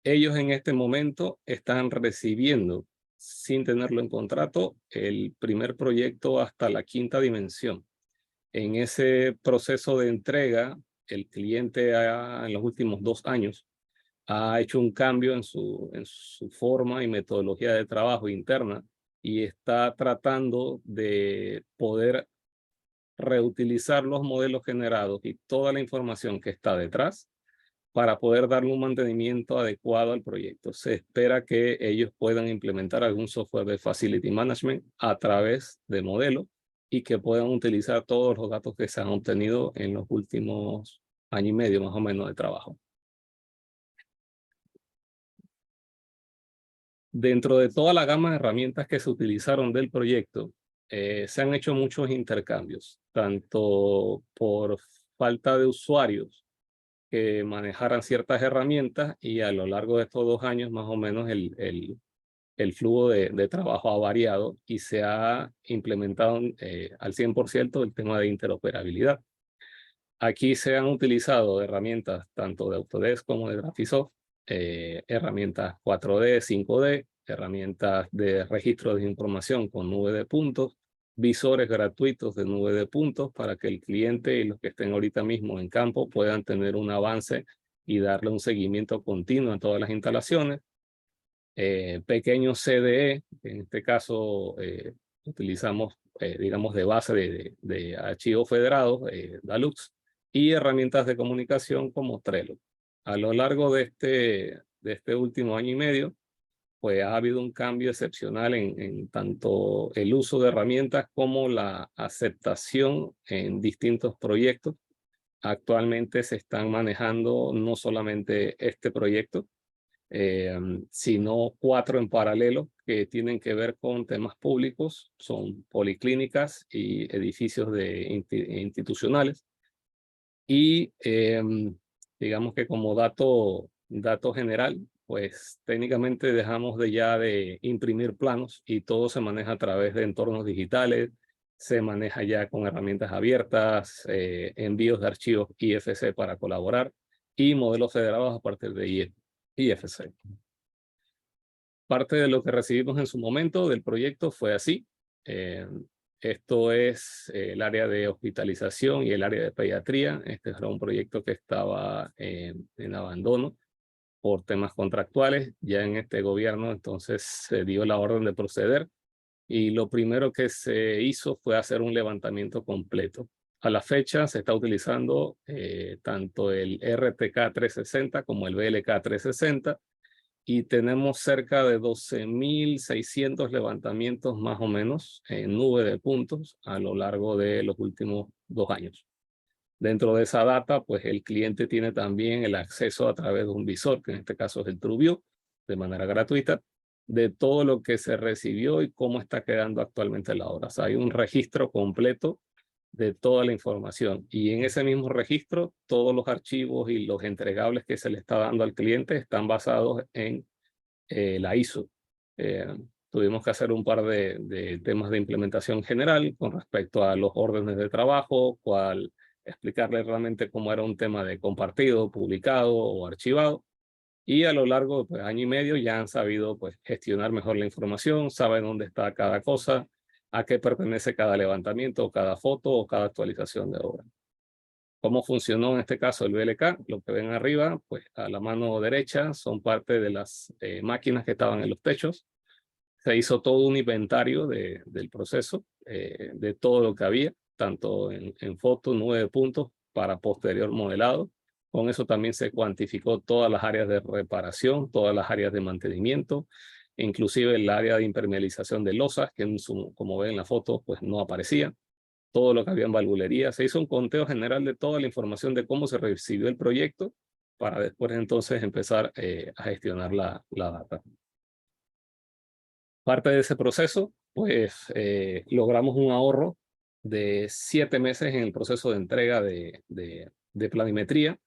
Ellos en este momento están recibiendo, sin tenerlo en contrato, el primer proyecto hasta la 5ª dimensión. En ese proceso de entrega, el cliente en los últimos 2 años ha hecho un cambio en su forma y metodología de trabajo interna y está tratando de poder reutilizar los modelos generados y toda la información que está detrás para poder darle un mantenimiento adecuado al proyecto. Se espera que ellos puedan implementar algún software de Facility Management a través de modelos y que puedan utilizar todos los datos que se han obtenido en los últimos año y medio más o menos de trabajo. Dentro de toda la gama de herramientas que se utilizaron del proyecto, se han hecho muchos intercambios, tanto por falta de usuarios que manejaran ciertas herramientas y a lo largo de estos 2 años más o menos el flujo de trabajo ha variado y se ha implementado al 100% el tema de interoperabilidad. Aquí se han utilizado herramientas tanto de Autodesk como de Graphisoft, herramientas 4D, 5D, herramientas de registro de información con nube de puntos, visores gratuitos de nube de puntos para que el cliente y los que estén ahorita mismo en campo puedan tener un avance y darle un seguimiento continuo a todas las instalaciones. Pequeños CDE, en este caso utilizamos, digamos, de base de archivos federados, Dalux, y herramientas de comunicación como Trello. A lo largo de este último año y medio, pues ha habido un cambio excepcional en tanto el uso de herramientas como la aceptación en distintos proyectos. Actualmente se están manejando no solamente este proyecto, sino 4 en paralelo que tienen que ver con temas públicos, son policlínicas y edificios institucionales. Y digamos que como dato general, pues técnicamente dejamos de imprimir planos y todo se maneja a través de entornos digitales, se maneja ya con herramientas abiertas, envíos de archivos IFC para colaborar y modelos federados a partir de IFC. Parte de lo que recibimos en su momento del proyecto fue así. Esto es el área de hospitalización y el área de pediatría. Este era un proyecto que estaba en abandono por temas contractuales. Ya en este gobierno entonces se dio la orden de proceder y lo primero que se hizo fue hacer un levantamiento completo. A la fecha se está utilizando tanto el RTK 360 como el BLK 360 y tenemos cerca de 12.600 levantamientos más o menos en nube de puntos a lo largo de los últimos 2 años. Dentro de esa data, pues el cliente tiene también el acceso a través de un visor, que en este caso es el TrueView, de manera gratuita, de todo lo que se recibió y cómo está quedando actualmente la obra. O sea, hay un registro completo de toda la información. Y en ese mismo registro, todos los archivos y los entregables que se le está dando al cliente están basados en la ISO. Tuvimos que hacer un par de temas de implementación general con respecto a los órdenes de trabajo, explicarle realmente cómo era un tema de compartido, publicado o archivado. Y a lo largo de pues, año y medio ya han sabido pues, gestionar mejor la información, saben dónde está cada cosa, a qué pertenece cada levantamiento, cada foto o cada actualización de obra. ¿Cómo funcionó en este caso el BLK? Lo que ven arriba, pues a la mano derecha son parte de las máquinas que estaban en los techos. Se hizo todo un inventario del proceso, de todo lo que había, tanto en fotos, 9 puntos para posterior modelado. Con eso también se cuantificó todas las áreas de reparación, todas las áreas de mantenimiento, inclusive el área de impermeabilización de losas, que como ven en la foto, pues no aparecía. Todo lo que había en valvulería. Se hizo un conteo general de toda la información de cómo se recibió el proyecto para después entonces empezar a gestionar la data. Parte de ese proceso, pues logramos un ahorro de 7 meses en el proceso de entrega de planimetría.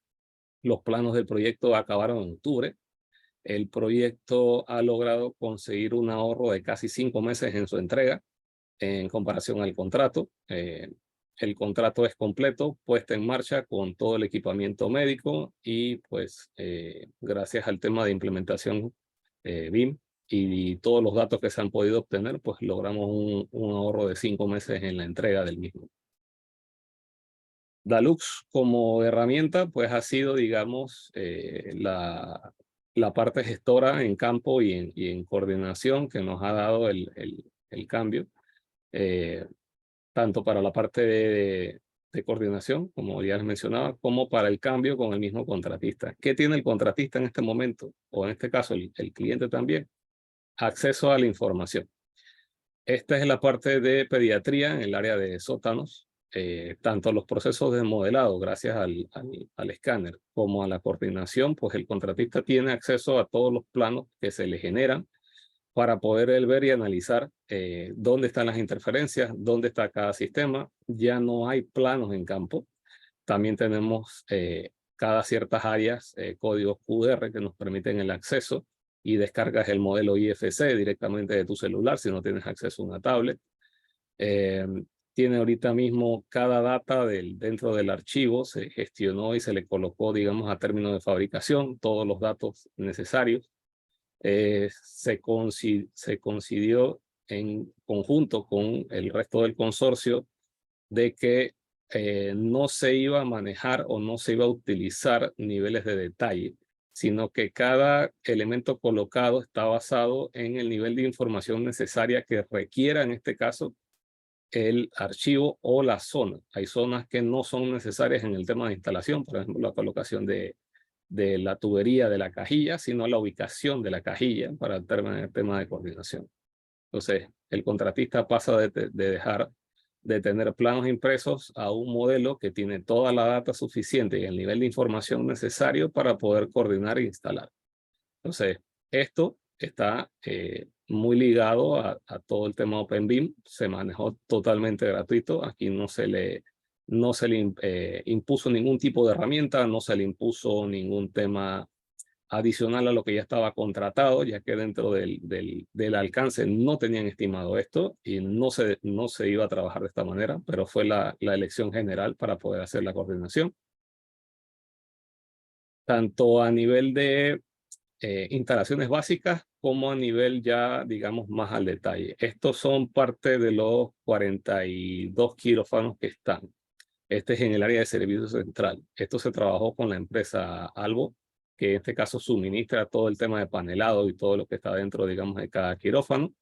Los planos del proyecto acabaron en octubre. El proyecto ha logrado conseguir un ahorro de casi 5 meses en su entrega en comparación al contrato. El contrato es completo, puesta en marcha con todo el equipamiento médico y pues gracias al tema de implementación BIM y todos los datos que se han podido obtener, pues logramos un ahorro de 5 meses en la entrega del mismo. Dalux como herramienta, pues ha sido, digamos, la parte gestora en campo y en coordinación que nos ha dado el cambio, tanto para la parte de coordinación, como ya les mencionaba, como para el cambio con el mismo contratista. ¿Qué tiene el contratista en este momento? O en este caso, el cliente también. Acceso a la información. Esta es la parte de pediatría en el área de sótanos. Tanto los procesos de modelado, gracias al escáner, como a la coordinación, pues el contratista tiene acceso a todos los planos que se le generan para poder él ver y analizar dónde están las interferencias, dónde está cada sistema. Ya no hay planos en campo. También tenemos cada ciertas áreas, códigos QR que nos permiten el acceso y descargas el modelo IFC directamente de tu celular si no tienes acceso a una tablet. Tiene ahorita mismo cada data dentro del archivo, se gestionó y se le colocó, digamos, a término de fabricación, todos los datos necesarios. Se coincidió en conjunto con el resto del consorcio de que no se iba a manejar o no se iba a utilizar niveles de detalle, sino que cada elemento colocado está basado en el nivel de información necesaria que requiera, en este caso, el archivo o la zona. Hay zonas que no son necesarias en el tema de instalación, por ejemplo, la colocación de la tubería de la cajilla, sino la ubicación de la cajilla para el tema de coordinación. Entonces, el contratista pasa de dejar de tener planos impresos a un modelo que tiene toda la data suficiente y el nivel de información necesario para poder coordinar e instalar. Entonces, esto está muy ligado a todo el tema openBIM. Se manejó totalmente gratuito. Aquí no se le impuso ningún tipo de herramienta, no se le impuso ningún tema adicional a lo que ya estaba contratado, ya que dentro del alcance no tenían estimado esto y no se iba a trabajar de esta manera, pero fue la elección general para poder hacer la coordinación. Tanto a nivel de instalaciones básicas como a nivel ya, digamos, más al detalle. Estos son parte de los 42 quirófanos que están. Este es en el área de servicio central. Esto se trabajó con la empresa Albo, que en este caso suministra todo el tema de panelado y todo lo que está dentro, digamos, de cada quirófano.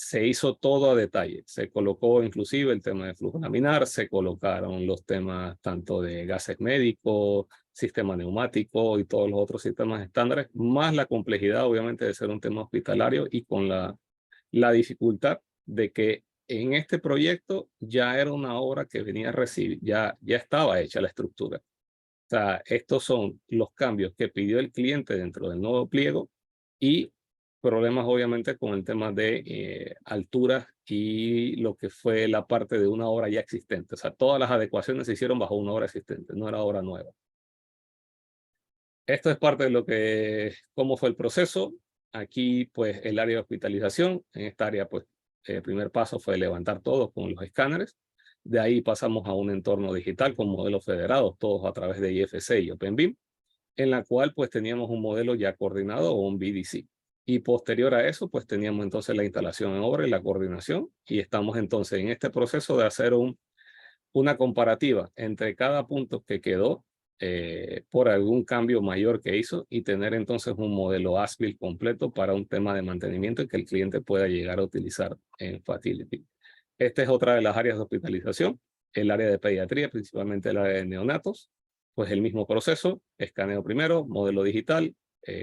se hizo todo a detalle. Se colocó inclusive el tema de flujo laminar, se colocaron los temas tanto de gases médicos, sistema neumático y todos los otros sistemas estándares, más la complejidad obviamente de ser un tema hospitalario y con la dificultad de que en este proyecto ya era una obra que venía a recibir, ya estaba hecha la estructura. O sea, estos son los cambios que pidió el cliente dentro del nuevo pliego y problemas obviamente con el tema de alturas y lo que fue la parte de una obra ya existente. O sea, todas las adecuaciones se hicieron bajo una obra existente, no era obra nueva. Esto es parte de lo que, cómo fue el proceso. Aquí, pues, el área de hospitalización. En esta área, pues, el primer paso fue levantar todo con los escáneres. De ahí pasamos a un entorno digital con modelos federados, todos a través de IFC y openBIM, en la cual, pues, teníamos un modelo ya coordinado o un BDC. Y posterior a eso, pues, teníamos entonces la instalación en obra y la coordinación. Y estamos entonces en este proceso de hacer una comparativa entre cada punto que quedó por algún cambio mayor que hizo y tener entonces un modelo as-built completo para un tema de mantenimiento y que el cliente pueda llegar a utilizar en Facility. Esta es otra de las áreas de hospitalización, el área de pediatría, principalmente el área de neonatos, pues el mismo proceso, escaneo primero, modelo digital,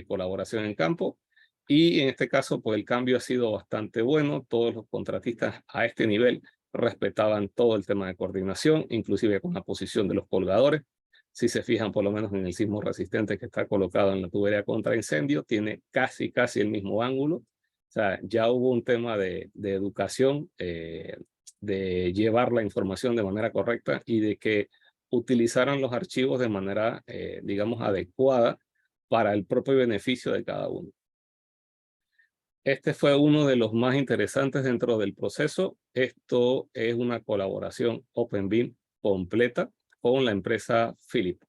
colaboración en campo, y en este caso pues el cambio ha sido bastante bueno, todos los contratistas a este nivel respetaban todo el tema de coordinación, inclusive con la posición de los colgadores. Si se fijan por lo menos en el sismo resistente que está colocado en la tubería contra incendio, tiene casi el mismo ángulo. O sea, ya hubo un tema de educación, de llevar la información de manera correcta y de que utilizaran los archivos de manera, digamos, adecuada para el propio beneficio de cada uno. Este fue uno de los más interesantes dentro del proceso. Esto es una colaboración openBIM completa con la empresa Philips.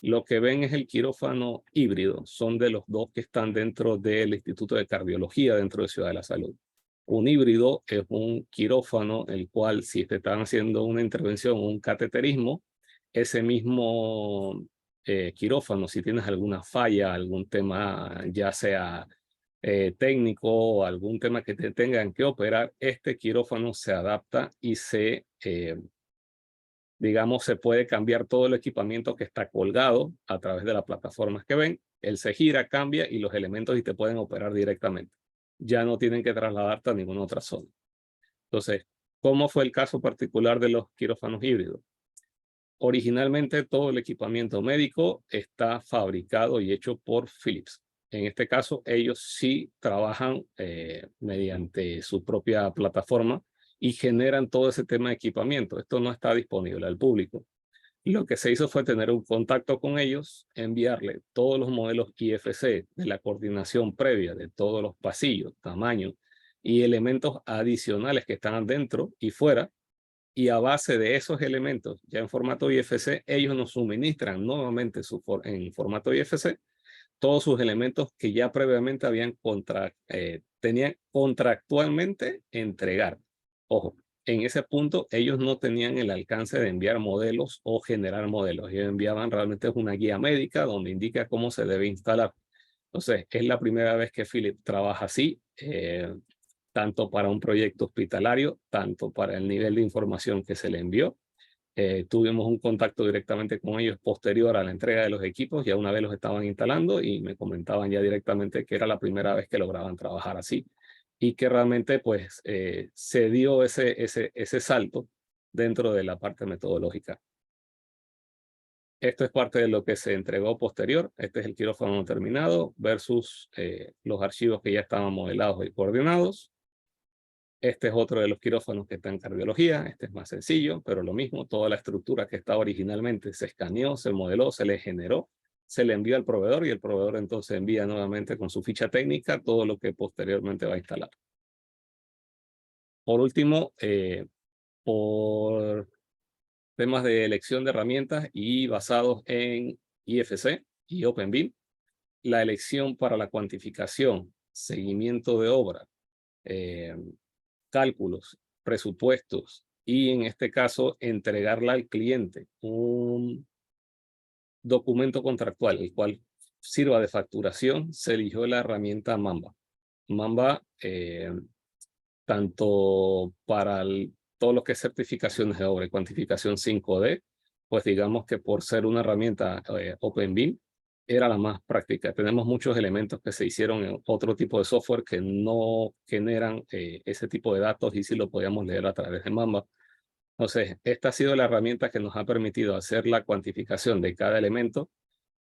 Lo que ven es el quirófano híbrido. Son de los dos que están dentro del Instituto de Cardiología dentro de Ciudad de la Salud. Un híbrido es un quirófano el cual si te están haciendo una intervención, un cateterismo, ese mismo quirófano, si tienes alguna falla, algún tema ya sea técnico o algún tema que te tengan que operar, este quirófano se adapta y digamos, se puede cambiar todo el equipamiento que está colgado a través de las plataformas que ven. Él se gira, cambia y los elementos y te pueden operar directamente. Ya no tienen que trasladarte a ninguna otra zona. Entonces, ¿cómo fue el caso particular de los quirófanos híbridos? Originalmente todo el equipamiento médico está fabricado y hecho por Philips. En este caso, ellos sí trabajan mediante su propia plataforma y generan todo ese tema de equipamiento. Esto no está disponible al público. Lo que se hizo fue tener un contacto con ellos, enviarle todos los modelos IFC de la coordinación previa de todos los pasillos, tamaños y elementos adicionales que están dentro y fuera. Y a base de esos elementos, ya en formato IFC, ellos nos suministran nuevamente en formato IFC todos sus elementos que ya previamente tenían contractualmente entregar. Ojo, en ese punto ellos no tenían el alcance de enviar modelos o generar modelos. Ellos enviaban realmente una guía médica donde indica cómo se debe instalar. Entonces, es la primera vez que Philips trabaja así, tanto para un proyecto hospitalario, tanto para el nivel de información que se le envió. Tuvimos un contacto directamente con ellos posterior a la entrega de los equipos, ya una vez los estaban instalando y me comentaban ya directamente que era la primera vez que lograban trabajar así y que realmente pues se dio ese salto dentro de la parte metodológica. Esto es parte de lo que se entregó posterior. Este es el quirófano terminado versus los archivos que ya estaban modelados y coordinados. Este es otro de los quirófanos que está en cardiología. Este es más sencillo, pero lo mismo. Toda la estructura que estaba originalmente se escaneó, se modeló, se le generó, se le envió al proveedor y el proveedor entonces envía nuevamente con su ficha técnica todo lo que posteriormente va a instalar. Por último, por temas de elección de herramientas y basados en IFC y openBIM, la elección para la cuantificación, seguimiento de obra, cálculos, presupuestos y en este caso entregarla al cliente un documento contractual el cual sirva de facturación, se eligió la herramienta Mamba. Mamba tanto para todo lo que es certificaciones de obra y cuantificación 5D, pues digamos que por ser una herramienta openBIM, era la más práctica. Tenemos muchos elementos que se hicieron en otro tipo de software que no generan ese tipo de datos y sí lo podíamos leer a través de Mamba. Entonces, esta ha sido la herramienta que nos ha permitido hacer la cuantificación de cada elemento,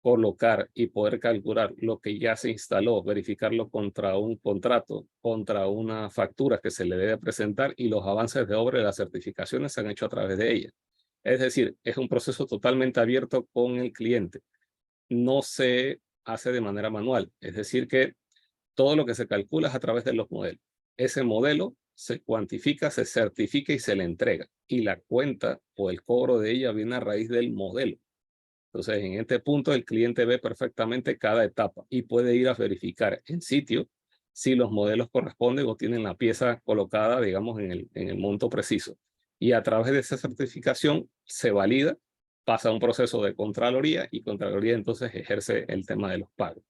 colocar y poder calcular lo que ya se instaló, verificarlo contra un contrato, contra una factura que se le debe presentar, y los avances de obra y las certificaciones se han hecho a través de ella. Es decir, es un proceso totalmente abierto con el cliente. No se hace de manera manual. Es decir, que todo lo que se calcula es a través de los modelos. Ese modelo se cuantifica, se certifica y se le entrega. Y la cuenta o el cobro de ella viene a raíz del modelo. Entonces, en este punto, el cliente ve perfectamente cada etapa y puede ir a verificar en sitio si los modelos corresponden o tienen la pieza colocada, digamos, en el monto preciso. Y a través de esa certificación se valida, pasa a un proceso de Contraloría y Contraloría entonces ejerce el tema de los pagos.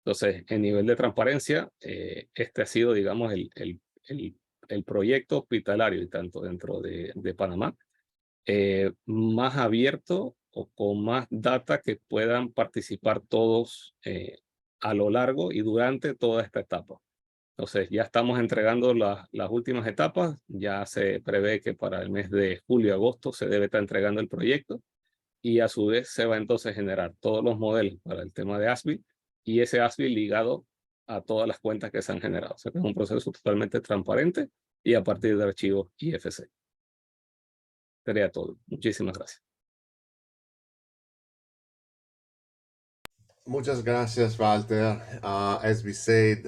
Entonces, en nivel de transparencia, este ha sido, digamos, el proyecto hospitalario, y tanto dentro de Panamá, más abierto o con más data que puedan participar todos a lo largo y durante toda esta etapa. Entonces, ya estamos entregando las últimas etapas. Ya se prevé que para el mes de julio-agosto se debe estar entregando el proyecto, y a su vez se va entonces a generar todos los modelos para el tema de ASBIL, y ese ASBIL ligado a todas las cuentas que se han generado. O sea, que es un proceso totalmente transparente y a partir de archivos IFC. Sería todo. Muchísimas gracias. Muchas gracias, Walter. As we said,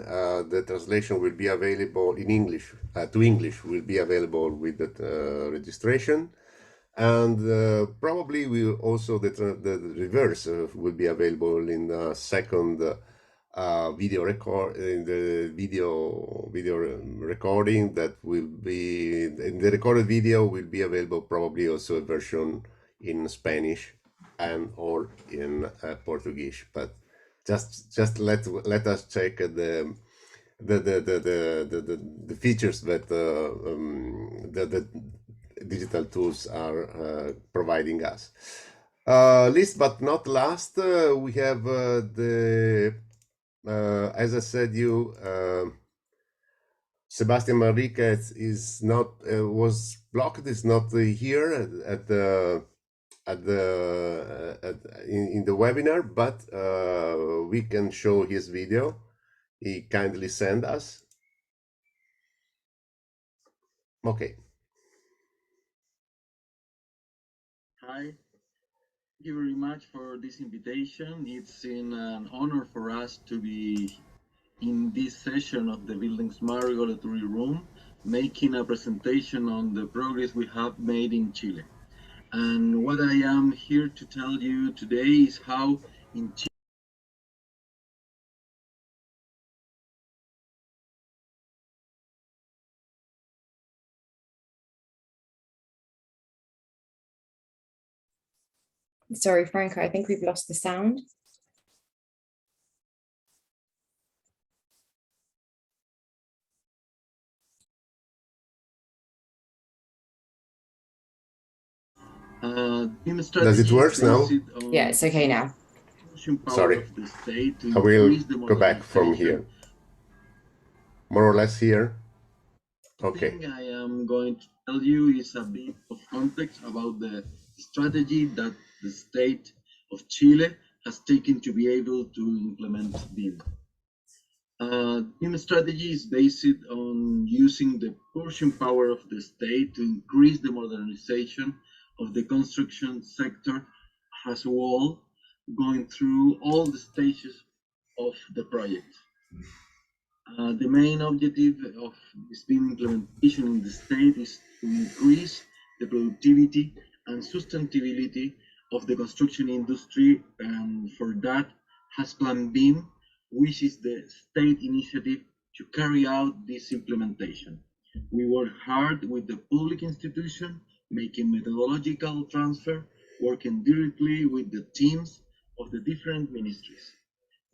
the translation will be available in English, to English will be available with the registration. And probably will also the reverse will be available in the second video record, in the video recording that will be in the recorded video will be available, probably also a version in Spanish and or in Portuguese. But just let us check the features that the digital tools are providing us. Least but not last, we have as I said, Sebastián Manríquez is not was blocked. Is not here in the webinar, but we can show his video. He kindly sent us. Okay. Hi, thank you very much for this invitation. It's an honor for us to be in this session of the buildingSMART regulatory room, making a presentation on the progress we have made in Chile. And what I am here to tell you today is how in Chile Sorry, Franco, I think we've lost the sound. Does it work now? Yeah, it's okay now. Sorry, I will go back from here. More or less here. Okay. The thing I am going to tell you is a bit of context about the strategy that the state of Chile has taken to be able to implement BIM. BIM strategy is based on using the purchasing power of the state to increase the modernization of the construction sector as a whole, going through all the stages of the project. The main objective of this BIM implementation in the state is to increase the productivity and sustainability of the construction industry, and for that has planned BIM, which is the state initiative to carry out this implementation. We work hard with the public institution, making methodological transfer, working directly with the teams of the different ministries.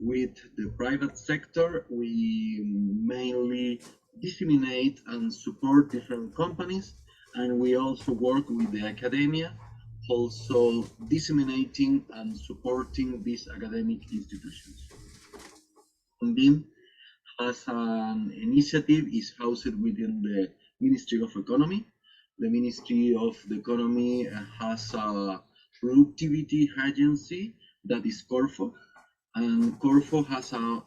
With the private sector, we mainly disseminate and support different companies, and we also work with the academia, also disseminating and supporting these academic institutions. BIM has an initiative, is housed within the Ministry of Economy. The Ministry of the Economy has a productivity agency that is Corfo, and Corfo has a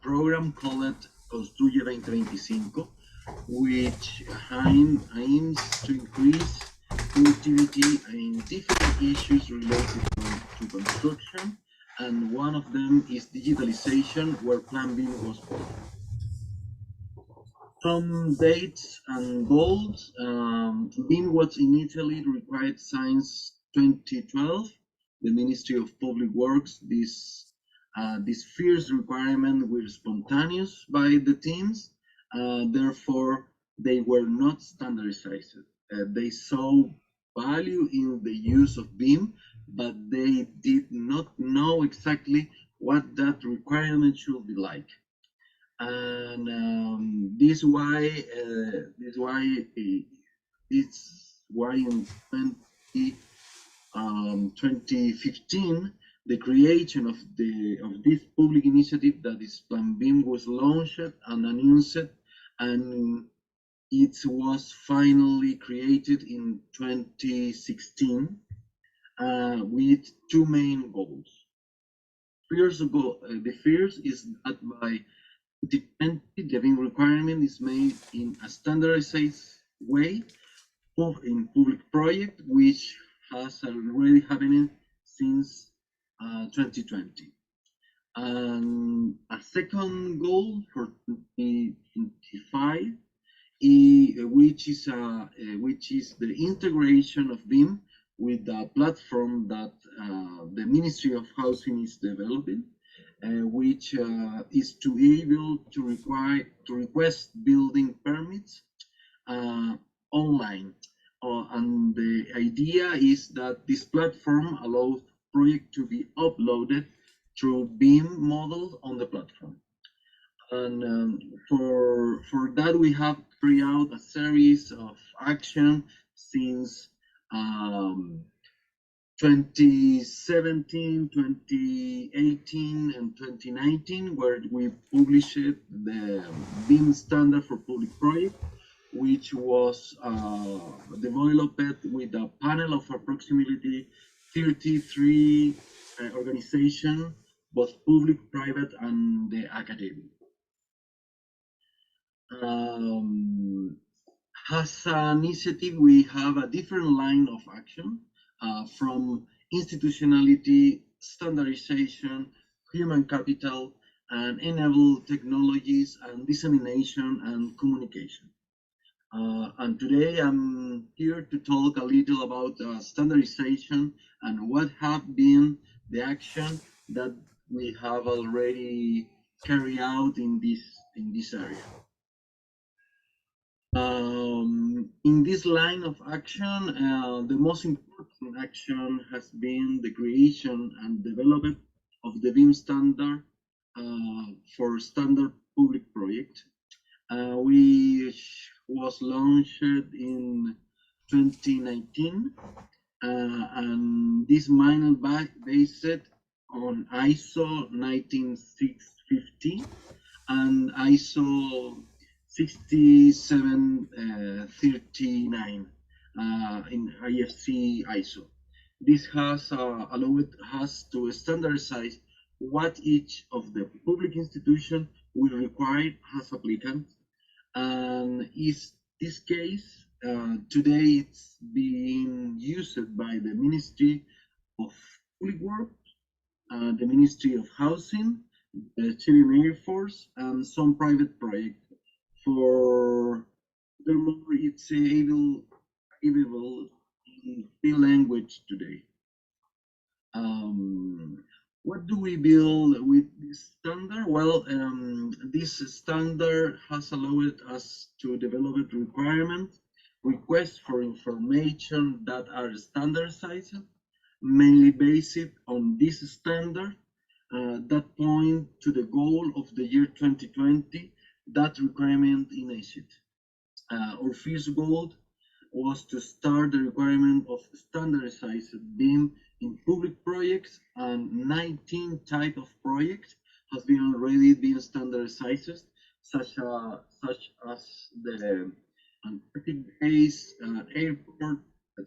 program called Construye 2025, which aims to increase productivity in different issues related to construction, and one of them is digitalization, where Plan BIM was born. Some dates and goals. BIM was initially required since 2012. The Ministry of Public Works, this first requirement were spontaneous by the teams, therefore they were not standardized. They saw value in the use of BIM, but they did not know exactly what that requirement should be like. And this why in 2015 the creation of this public initiative, that is Plan BIM, was launched and announced, and it was finally created in 2016 with two main goals. The first is that by 2020, the BIM requirement is made in a standardized way in public project, which has already happened since 2020. And a second goal for 2025, which is the integration of BIM with the platform that the Ministry of Housing is developing, which is to be able to request building permits online. And the idea is that this platform allows projects to be uploaded through BIM models on the platform. And for that, we have carried out a series of action since 2017, 2018, and 2019, where we published the BIM standard for public projects, which was developed with a panel of approximately 33 organizations, both public, private, and the academic. As an initiative, we have a different line of action, from institutionality, standardization, human capital, and enable technologies, and dissemination and communication. And today I'm here to talk a little about standardization and what have been the action that we have already carried out in this area. In this line of action, the most important action has been the creation and development of the BIM standard for standard public project, which was launched in 2019, and this mainly based on ISO 19650 and ISO 6739 in IFC ISO. This has allowed us to standardize what each of the public institutions will require as applicants, and in this case today it's being used by the Ministry of Public Works, the Ministry of Housing, the Chilean Air Force, and some private projects. For the more it's available in the language today. What do we build with this standard? Well, this standard has allowed us to develop requirements, requests for information that are standardized, mainly based on this standard that point to the goal of the year 2020, that requirement in ACID. Our first goal was to start the requirement of standardized BIM in public projects, and 19 type of projects has been already been standardized, such as the Antarctic base, airport, the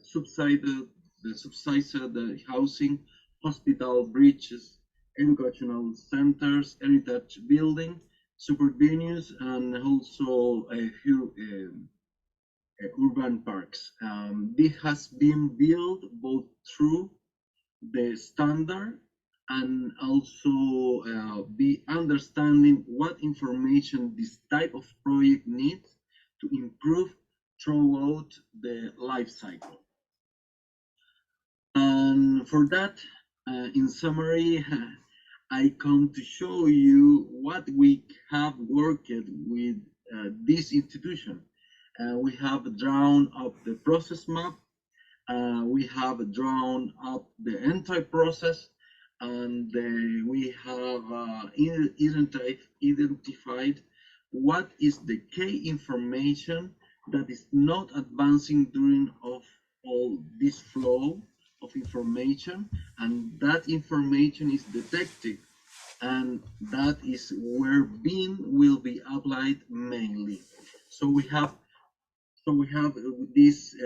subsidized housing, hospital, bridges, educational centers, heritage building, support venues, and also a few urban parks. This has been built both through the standard and also be understanding what information this type of project needs to improve throughout the life cycle. And for that, in summary, I come to show you what we have worked with this institution. We have drawn up the process map. We have drawn up the entire process, and we have identified what is the key information that is not advancing during all this flow of information, and that information is detected, and that is where BIM will be applied mainly. So we have this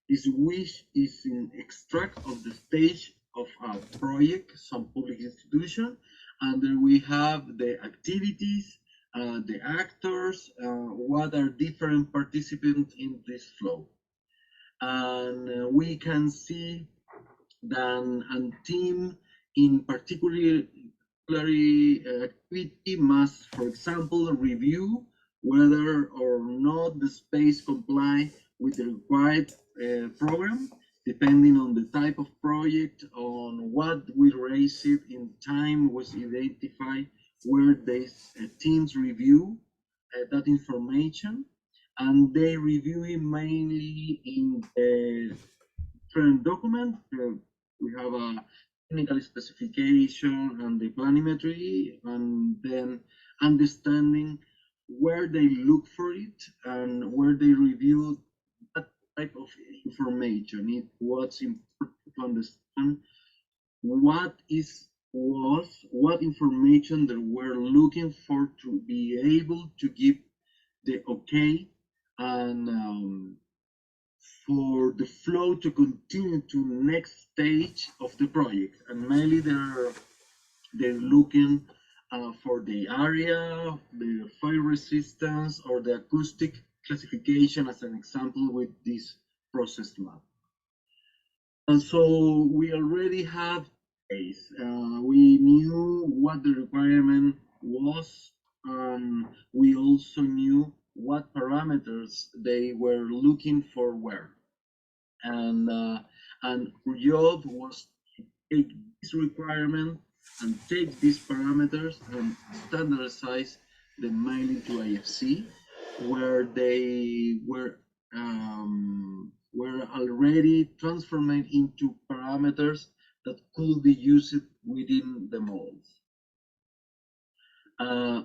this wish is in extract of the stage of a project, some public institution, and then we have the activities, the actors, what are different participants in this flow. And we can see that a team in particular activity must, for example, review whether or not the space comply with the required program, depending on the type of project, on what we raise it in time was identified where these teams review that information, and they review it mainly in a different document. We have a technical specification and the planimetry, and then understanding where they look for it and where they review that type of information. It was important to understand what information that we're looking for to be able to give the okay and for the flow to continue to next stage of the project. And mainly they're looking for the area, the fire resistance, or the acoustic classification as an example with this process map. And so we already have we knew what the requirement was, and we also knew what parameters they were looking for where. And our job was to take this requirement and take these parameters and standardize them mainly to IFC, where they were already transformed into parameters that could be used within the molds.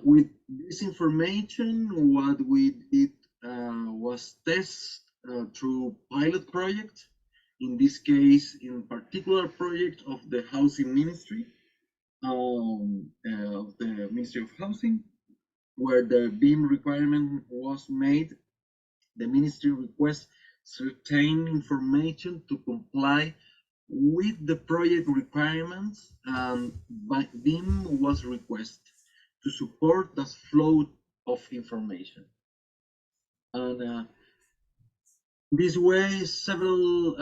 With this information, what we did was test through pilot projects, in this case, in particular project of the Housing Ministry, of the Ministry of Housing, where the BIM requirement was made. The ministry requests certain information to comply with the project requirements, and BIM was requested to support that flow of information. And this way, several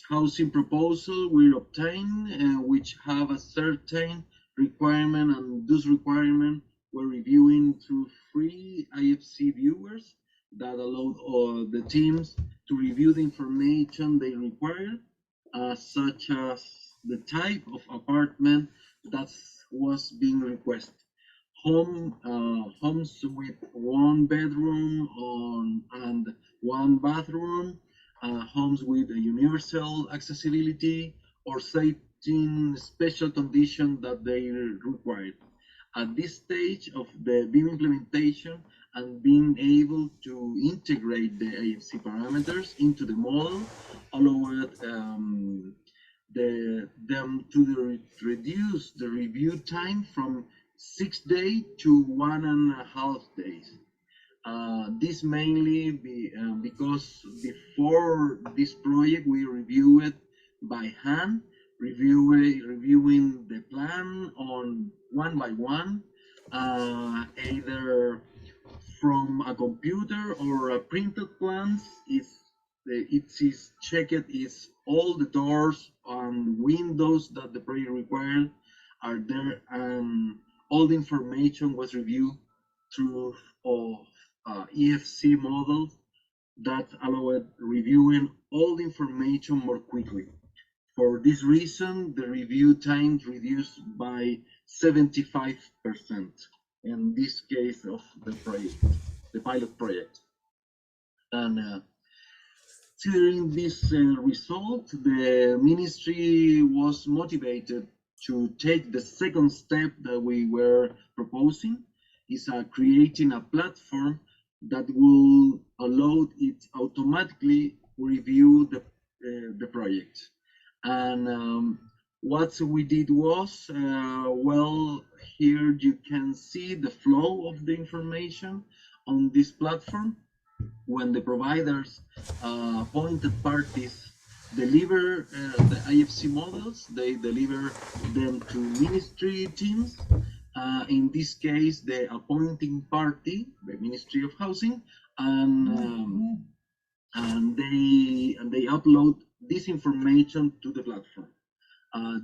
housing proposals were obtained, which have a certain requirement, and those requirements were reviewing through free IFC viewers that allowed all the teams to review the information they required, such as the type of apartment that was being requested. Homes with 1 bedroom and 1 bathroom, homes with a universal accessibility, or safety special condition that they required. At this stage of the BIM implementation and being able to integrate the IFC parameters into the model allowed them to reduce the review time from 6 days to 1.5 days. This mainly because before this project we review it by hand, reviewing the plan on one by one, either from a computer or a printed plans. It is checked is all the doors and windows that the project required are there, and all the information was reviewed through EFC model that allowed reviewing all the information more quickly. For this reason, the review time reduced by 75% in this case of the project, the pilot project. And considering this result, the ministry was motivated to take the second step that we were proposing, is creating a platform that will allow it automatically review the project. And what we did was, well, here you can see the flow of the information on this platform. When the providers, appointed parties, deliver the IFC models, they deliver them to ministry teams. In this case, the appointing party, the Ministry of Housing, and they upload this information to the platform.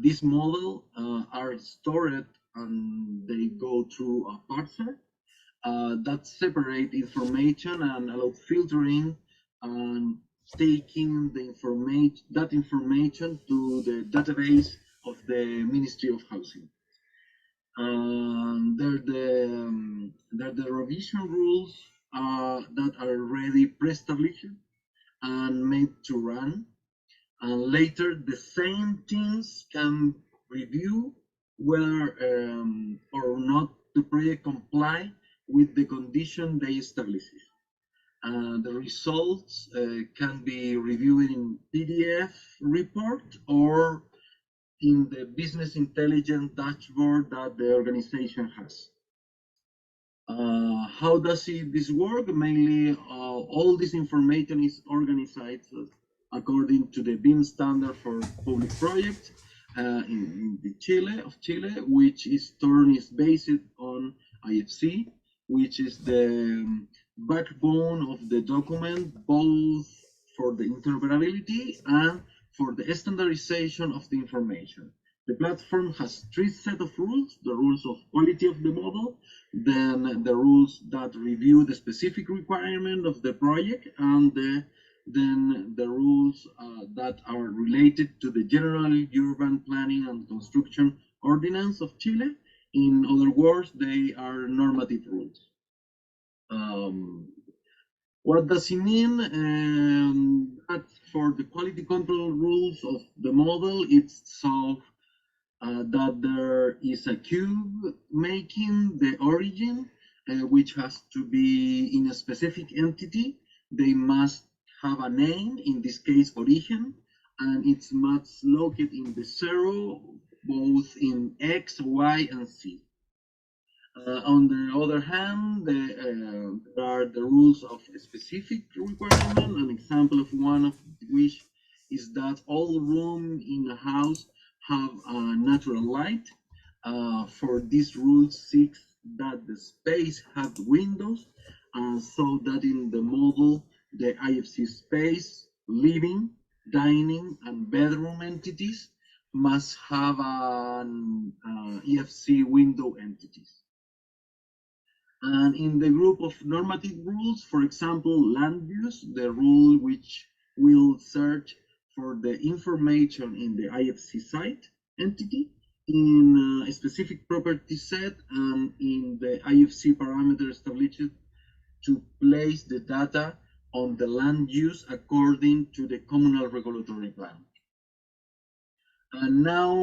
This model are stored and they go through a parser that separate information and allow filtering and taking the information to the database of the Ministry of Housing. They're the revision rules that are already pre-established and made to run. And later, the same teams can review whether or not the project comply with the condition they established. The results can be reviewed in PDF report or in the business intelligence dashboard that the organization has. How does this work? Mainly, all this information is organized according to the BIM standard for public projects in Chile, which is based on IFC, which is the backbone of the document, both for the interoperability and for the standardization of the information. The platform has 3 sets of rules: the rules of quality of the model, then the rules that review the specific requirement of the project, and then the rules that are related to the General Urban Planning and Construction Ordinance of Chile. In other words, they are normative rules. What does it mean? That for the quality control rules of the model, it's so that there is a cube making the origin, which has to be in a specific entity. They must have a name, in this case origin, and it must locate in the 0, both in X, Y, and Z. On the other hand, there are the rules of a specific requirement. An example of one of which is that all rooms in a house have a natural light. For this rule 6, that the space have windows, so that in the model, the IFC space, living, dining, and bedroom entities must have an EFC window entities. And in the group of normative rules, for example, land use, the rule which will search for the information in the IFC site entity, in a specific property set, and in the IFC parameter established to place the data on the land use according to the communal regulatory plan. And now,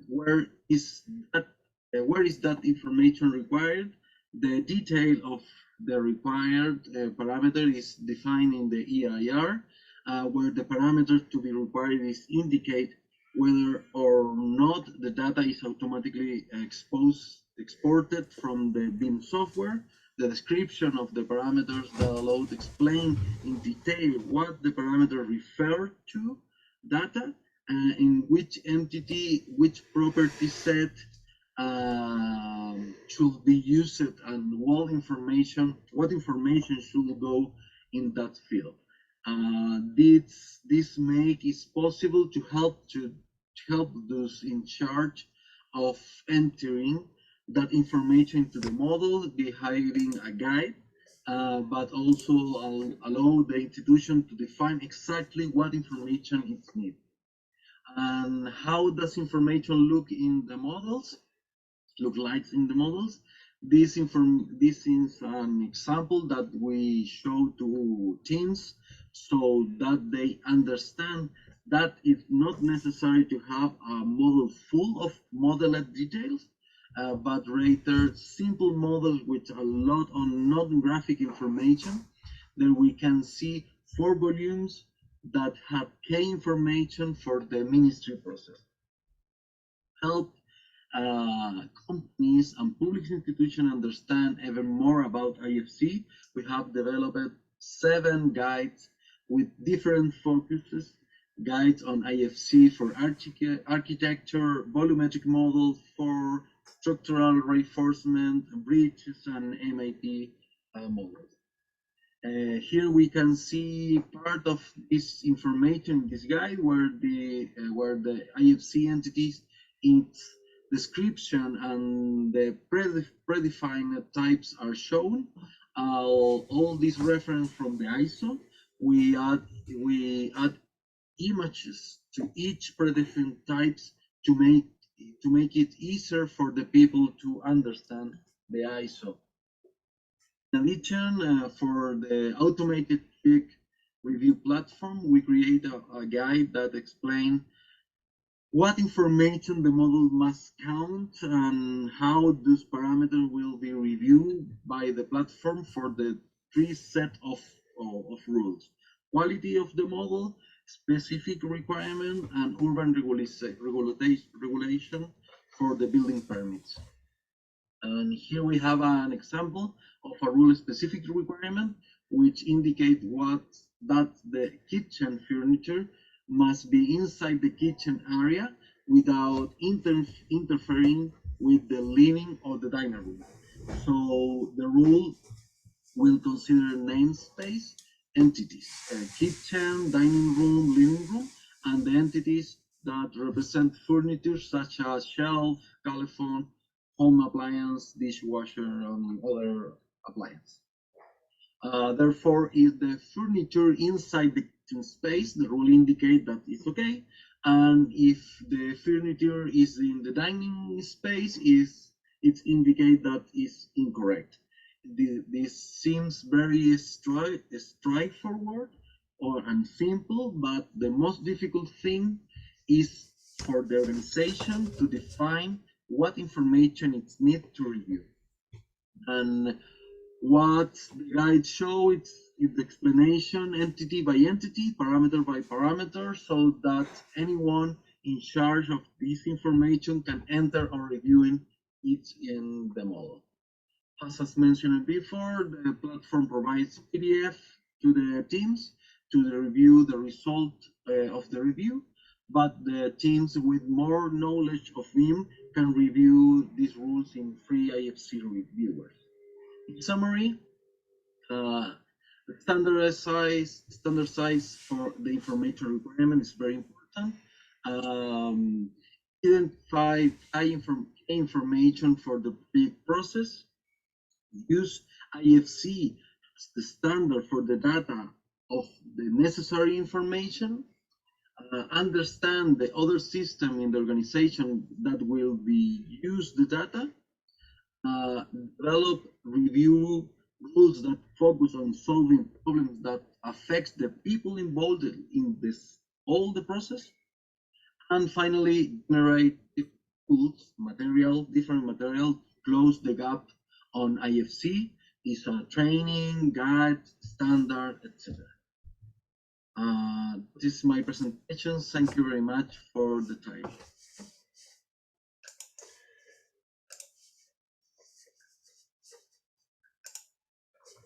where is that where is that information required? The detail of the required parameter is defined in the EIR, where the parameters to be required is indicate whether or not the data is automatically exported from the BIM software, the description of the parameters that allow to explain in detail what the parameter refers to, data, in which entity, which property set should be used, and what information should go in that field. This make is possible to help those in charge of entering that information into the model, behaving a guide, but also allow the institution to define exactly what information is needed. And how does information look in the models? This is an example that we show to teams so that they understand that it's not necessary to have a model full of modeled details, but rather simple models with a lot of non-graphic information that we can see 4 volumes that have key information for the ministry process. Help companies and public institutions understand even more about IFC. We have developed 7 guides with different focuses. Guides on IFC for architecture, volumetric models for structural reinforcement, bridges, and MIP models. Here we can see part of this information in this guide where the IFC entities, its description and the predefined types are shown. All these reference from the ISO. We add images to each predefined types to make it easier for the people to understand the ISO. In addition, for the automated quick review platform, we create a guide that explains what information the model must count and how those parameters will be reviewed by the platform for the 3 sets of rules: quality of the model, specific requirement, and urban regulation for the building permits. And here we have an example of a rule-specific requirement, which indicate that the kitchen furniture must be inside the kitchen area without interfering with the living or the dining room. So the rule will consider namespace entities, kitchen, dining room, living room, and the entities that represent furniture such as shelf, telephone, home appliance, dishwasher, and other appliance. Therefore, if the furniture inside the kitchen space, the rule indicates that it's okay, and if the furniture is in the dining space, it indicates that it's incorrect. This seems very straightforward and simple, but the most difficult thing is for the organization to define what information it needs to review. And what the guide shows is the explanation entity by entity, parameter by parameter, so that anyone in charge of this information can enter or reviewing it in the model. As mentioned before, the platform provides PDF to the teams to review the result of the review, but the teams with more knowledge of BIM can review these rules in free IFC reviewers. In summary, the standard size for the information requirement is very important. Identify information for the big process. Use IFC as the standard for the data of the necessary information. Understand the other system in the organization that will be use the data. Develop review rules that focus on solving problems that affect the people involved in all the process. And finally, generate tools, different material, close the gap on IFC. These are training, guide, standard, etc. This is my presentation. Thank you very much for the time.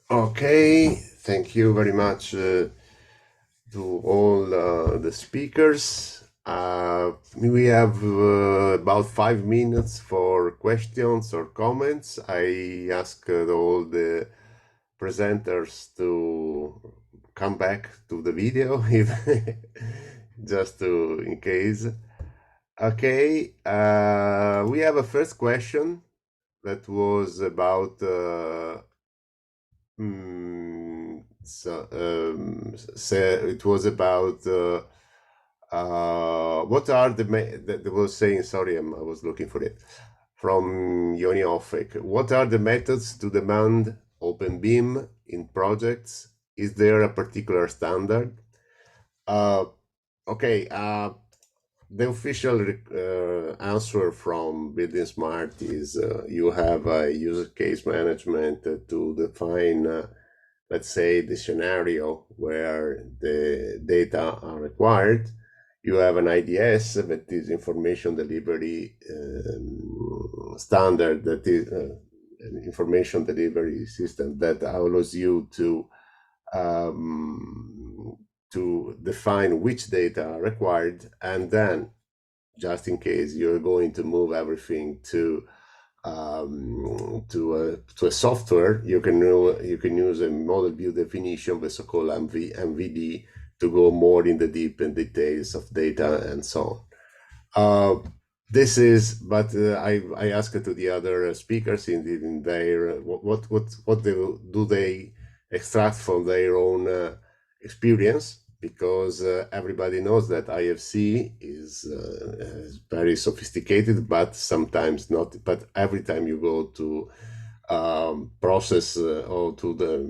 Okay, thank you very much to all the speakers. We have about 5 minutes for questions or comments. I ask all the presenters to come back to the video if just to in case. Okay, we have a first question that was about it was about what are that was saying, sorry, I was looking for it, from Yoni Offek. What are the methods to demand openBIM in projects? Is there a particular standard? Okay, the official answer from buildingSMART is you have a user case management to define, let's say, the scenario where the data are required. You have an IDS, that is information delivery standard, that is an information delivery system that allows you to define which data are required, and then, just in case you're going to move everything to a software, you can use a model view definition, the so-called MVD, to go more in the deep and details of data and so on. This is, but I asked to the other speakers in their what do they extract from their own experience, because everybody knows that IFC is very sophisticated, but sometimes not. But every time you go to process or to the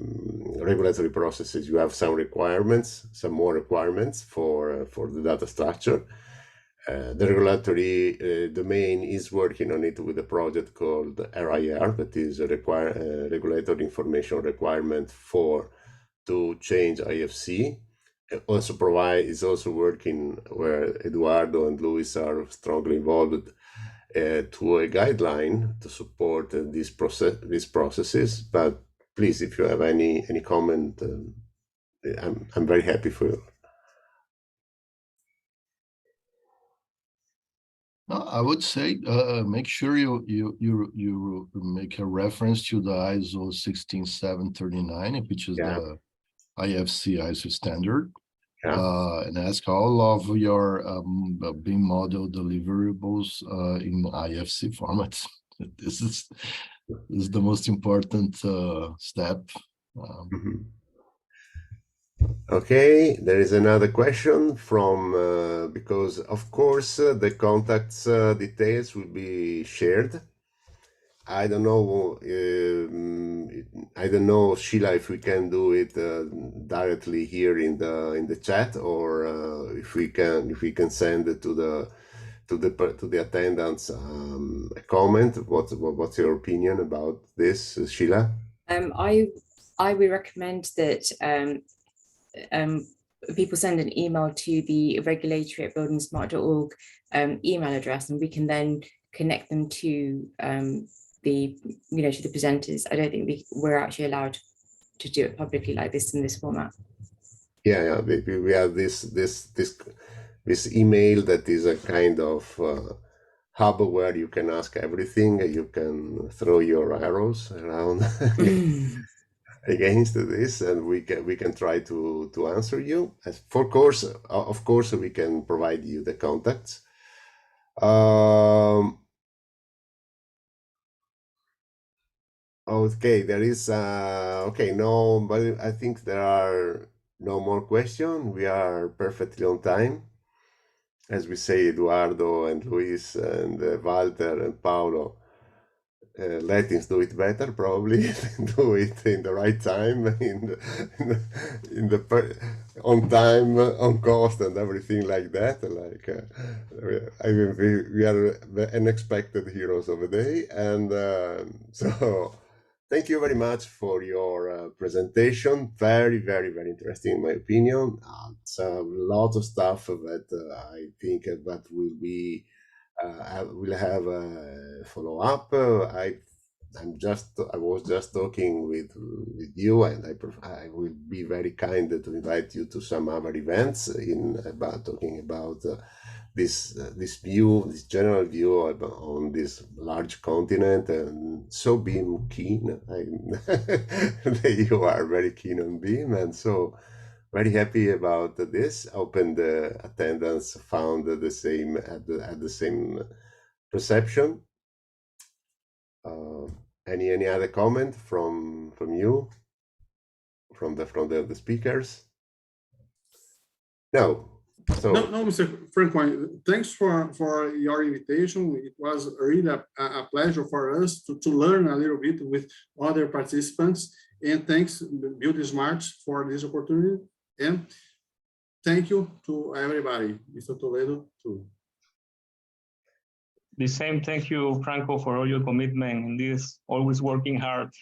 regulatory processes, you have some more requirements for the data structure. The regulatory domain is working on it with a project called RIR, that is a regulatory information requirement to change IFC. Is also working where Eduardo and Luis are strongly involved to a guideline to support these processes. But please, if you have any comment, I'm very happy for you. No, I would say make sure you make a reference to the ISO 16739, which is the IFC ISO standard, and ask all of your BIM model deliverables in IFC formats. This is the most important step. Okay, there is another question from because of course the contacts details will be shared. I don't know, Sheila, if we can do it directly here in the chat, or if we can send it to the attendants a comment. What's your opinion about this, Sheila? I would recommend that people send an email to the regulatory@buildingsmart.org email address, and we can then connect them to the presenters. I don't think we're actually allowed to do it publicly like this in this format. Yeah, we have this email that is a kind of hub where you can ask everything. You can throw your arrows around against this, and we can try to answer you. Of course, we can provide you the contacts. Okay, there is no, but I think there are no more questions. We are perfectly on time. As we say, Eduardo and Luis and Walter and Paulo, let us do it better, probably do it in the right time, on time, on cost, and everything like that. Like, I mean, we are the unexpected heroes of the day, and so thank you very much for your presentation. Very, very, very interesting, in my opinion. It's a lot of stuff that I think that will be will have a follow up. I was just talking with you, and I will be very kind to invite you to some other events talking about this view, this general view on this large continent, and so being keen. You are very keen on BIM, and so very happy about this. Open the attendance found the same at the same perception. Any other comment from you, from the speakers? No. So no, Mr. Franco, thanks for your invitation. It was really a pleasure for us to learn a little bit with other participants, and thanks buildingSMART for this opportunity, and thank you to everybody, Mr. Toledo too. The same, thank you, Franco, for all your commitment in this, always working hard.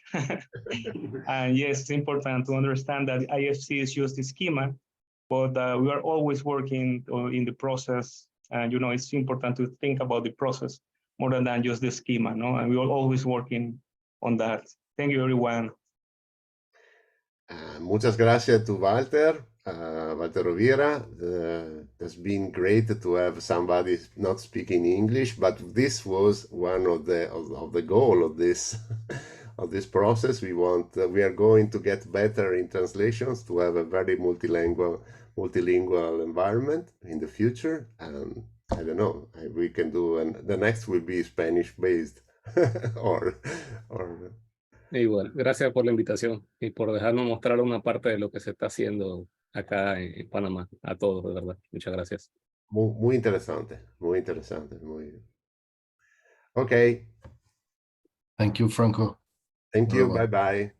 And yes, it's important to understand that IFC is just a schema, but we are always working in the process. And, you know, it's important to think about the process more than just the schema, no? And we are always working on that. Thank you, everyone. Muchas gracias to Walter. Walter Rovira. It's been great to have somebody not speaking English, but this was one of the goal of this of this process. We are going to get better in translations to have a very multilingual environment in the future. And I don't know, we can do, and the next will be Spanish based or Igual, gracias por la invitación y por dejarnos mostrar una parte de lo que se está haciendo acá en Panamá, a todos, de verdad. Muchas gracias. Muy interesante, muy interesante. Okay. Thank you, Franco. Thank you. Bye-bye.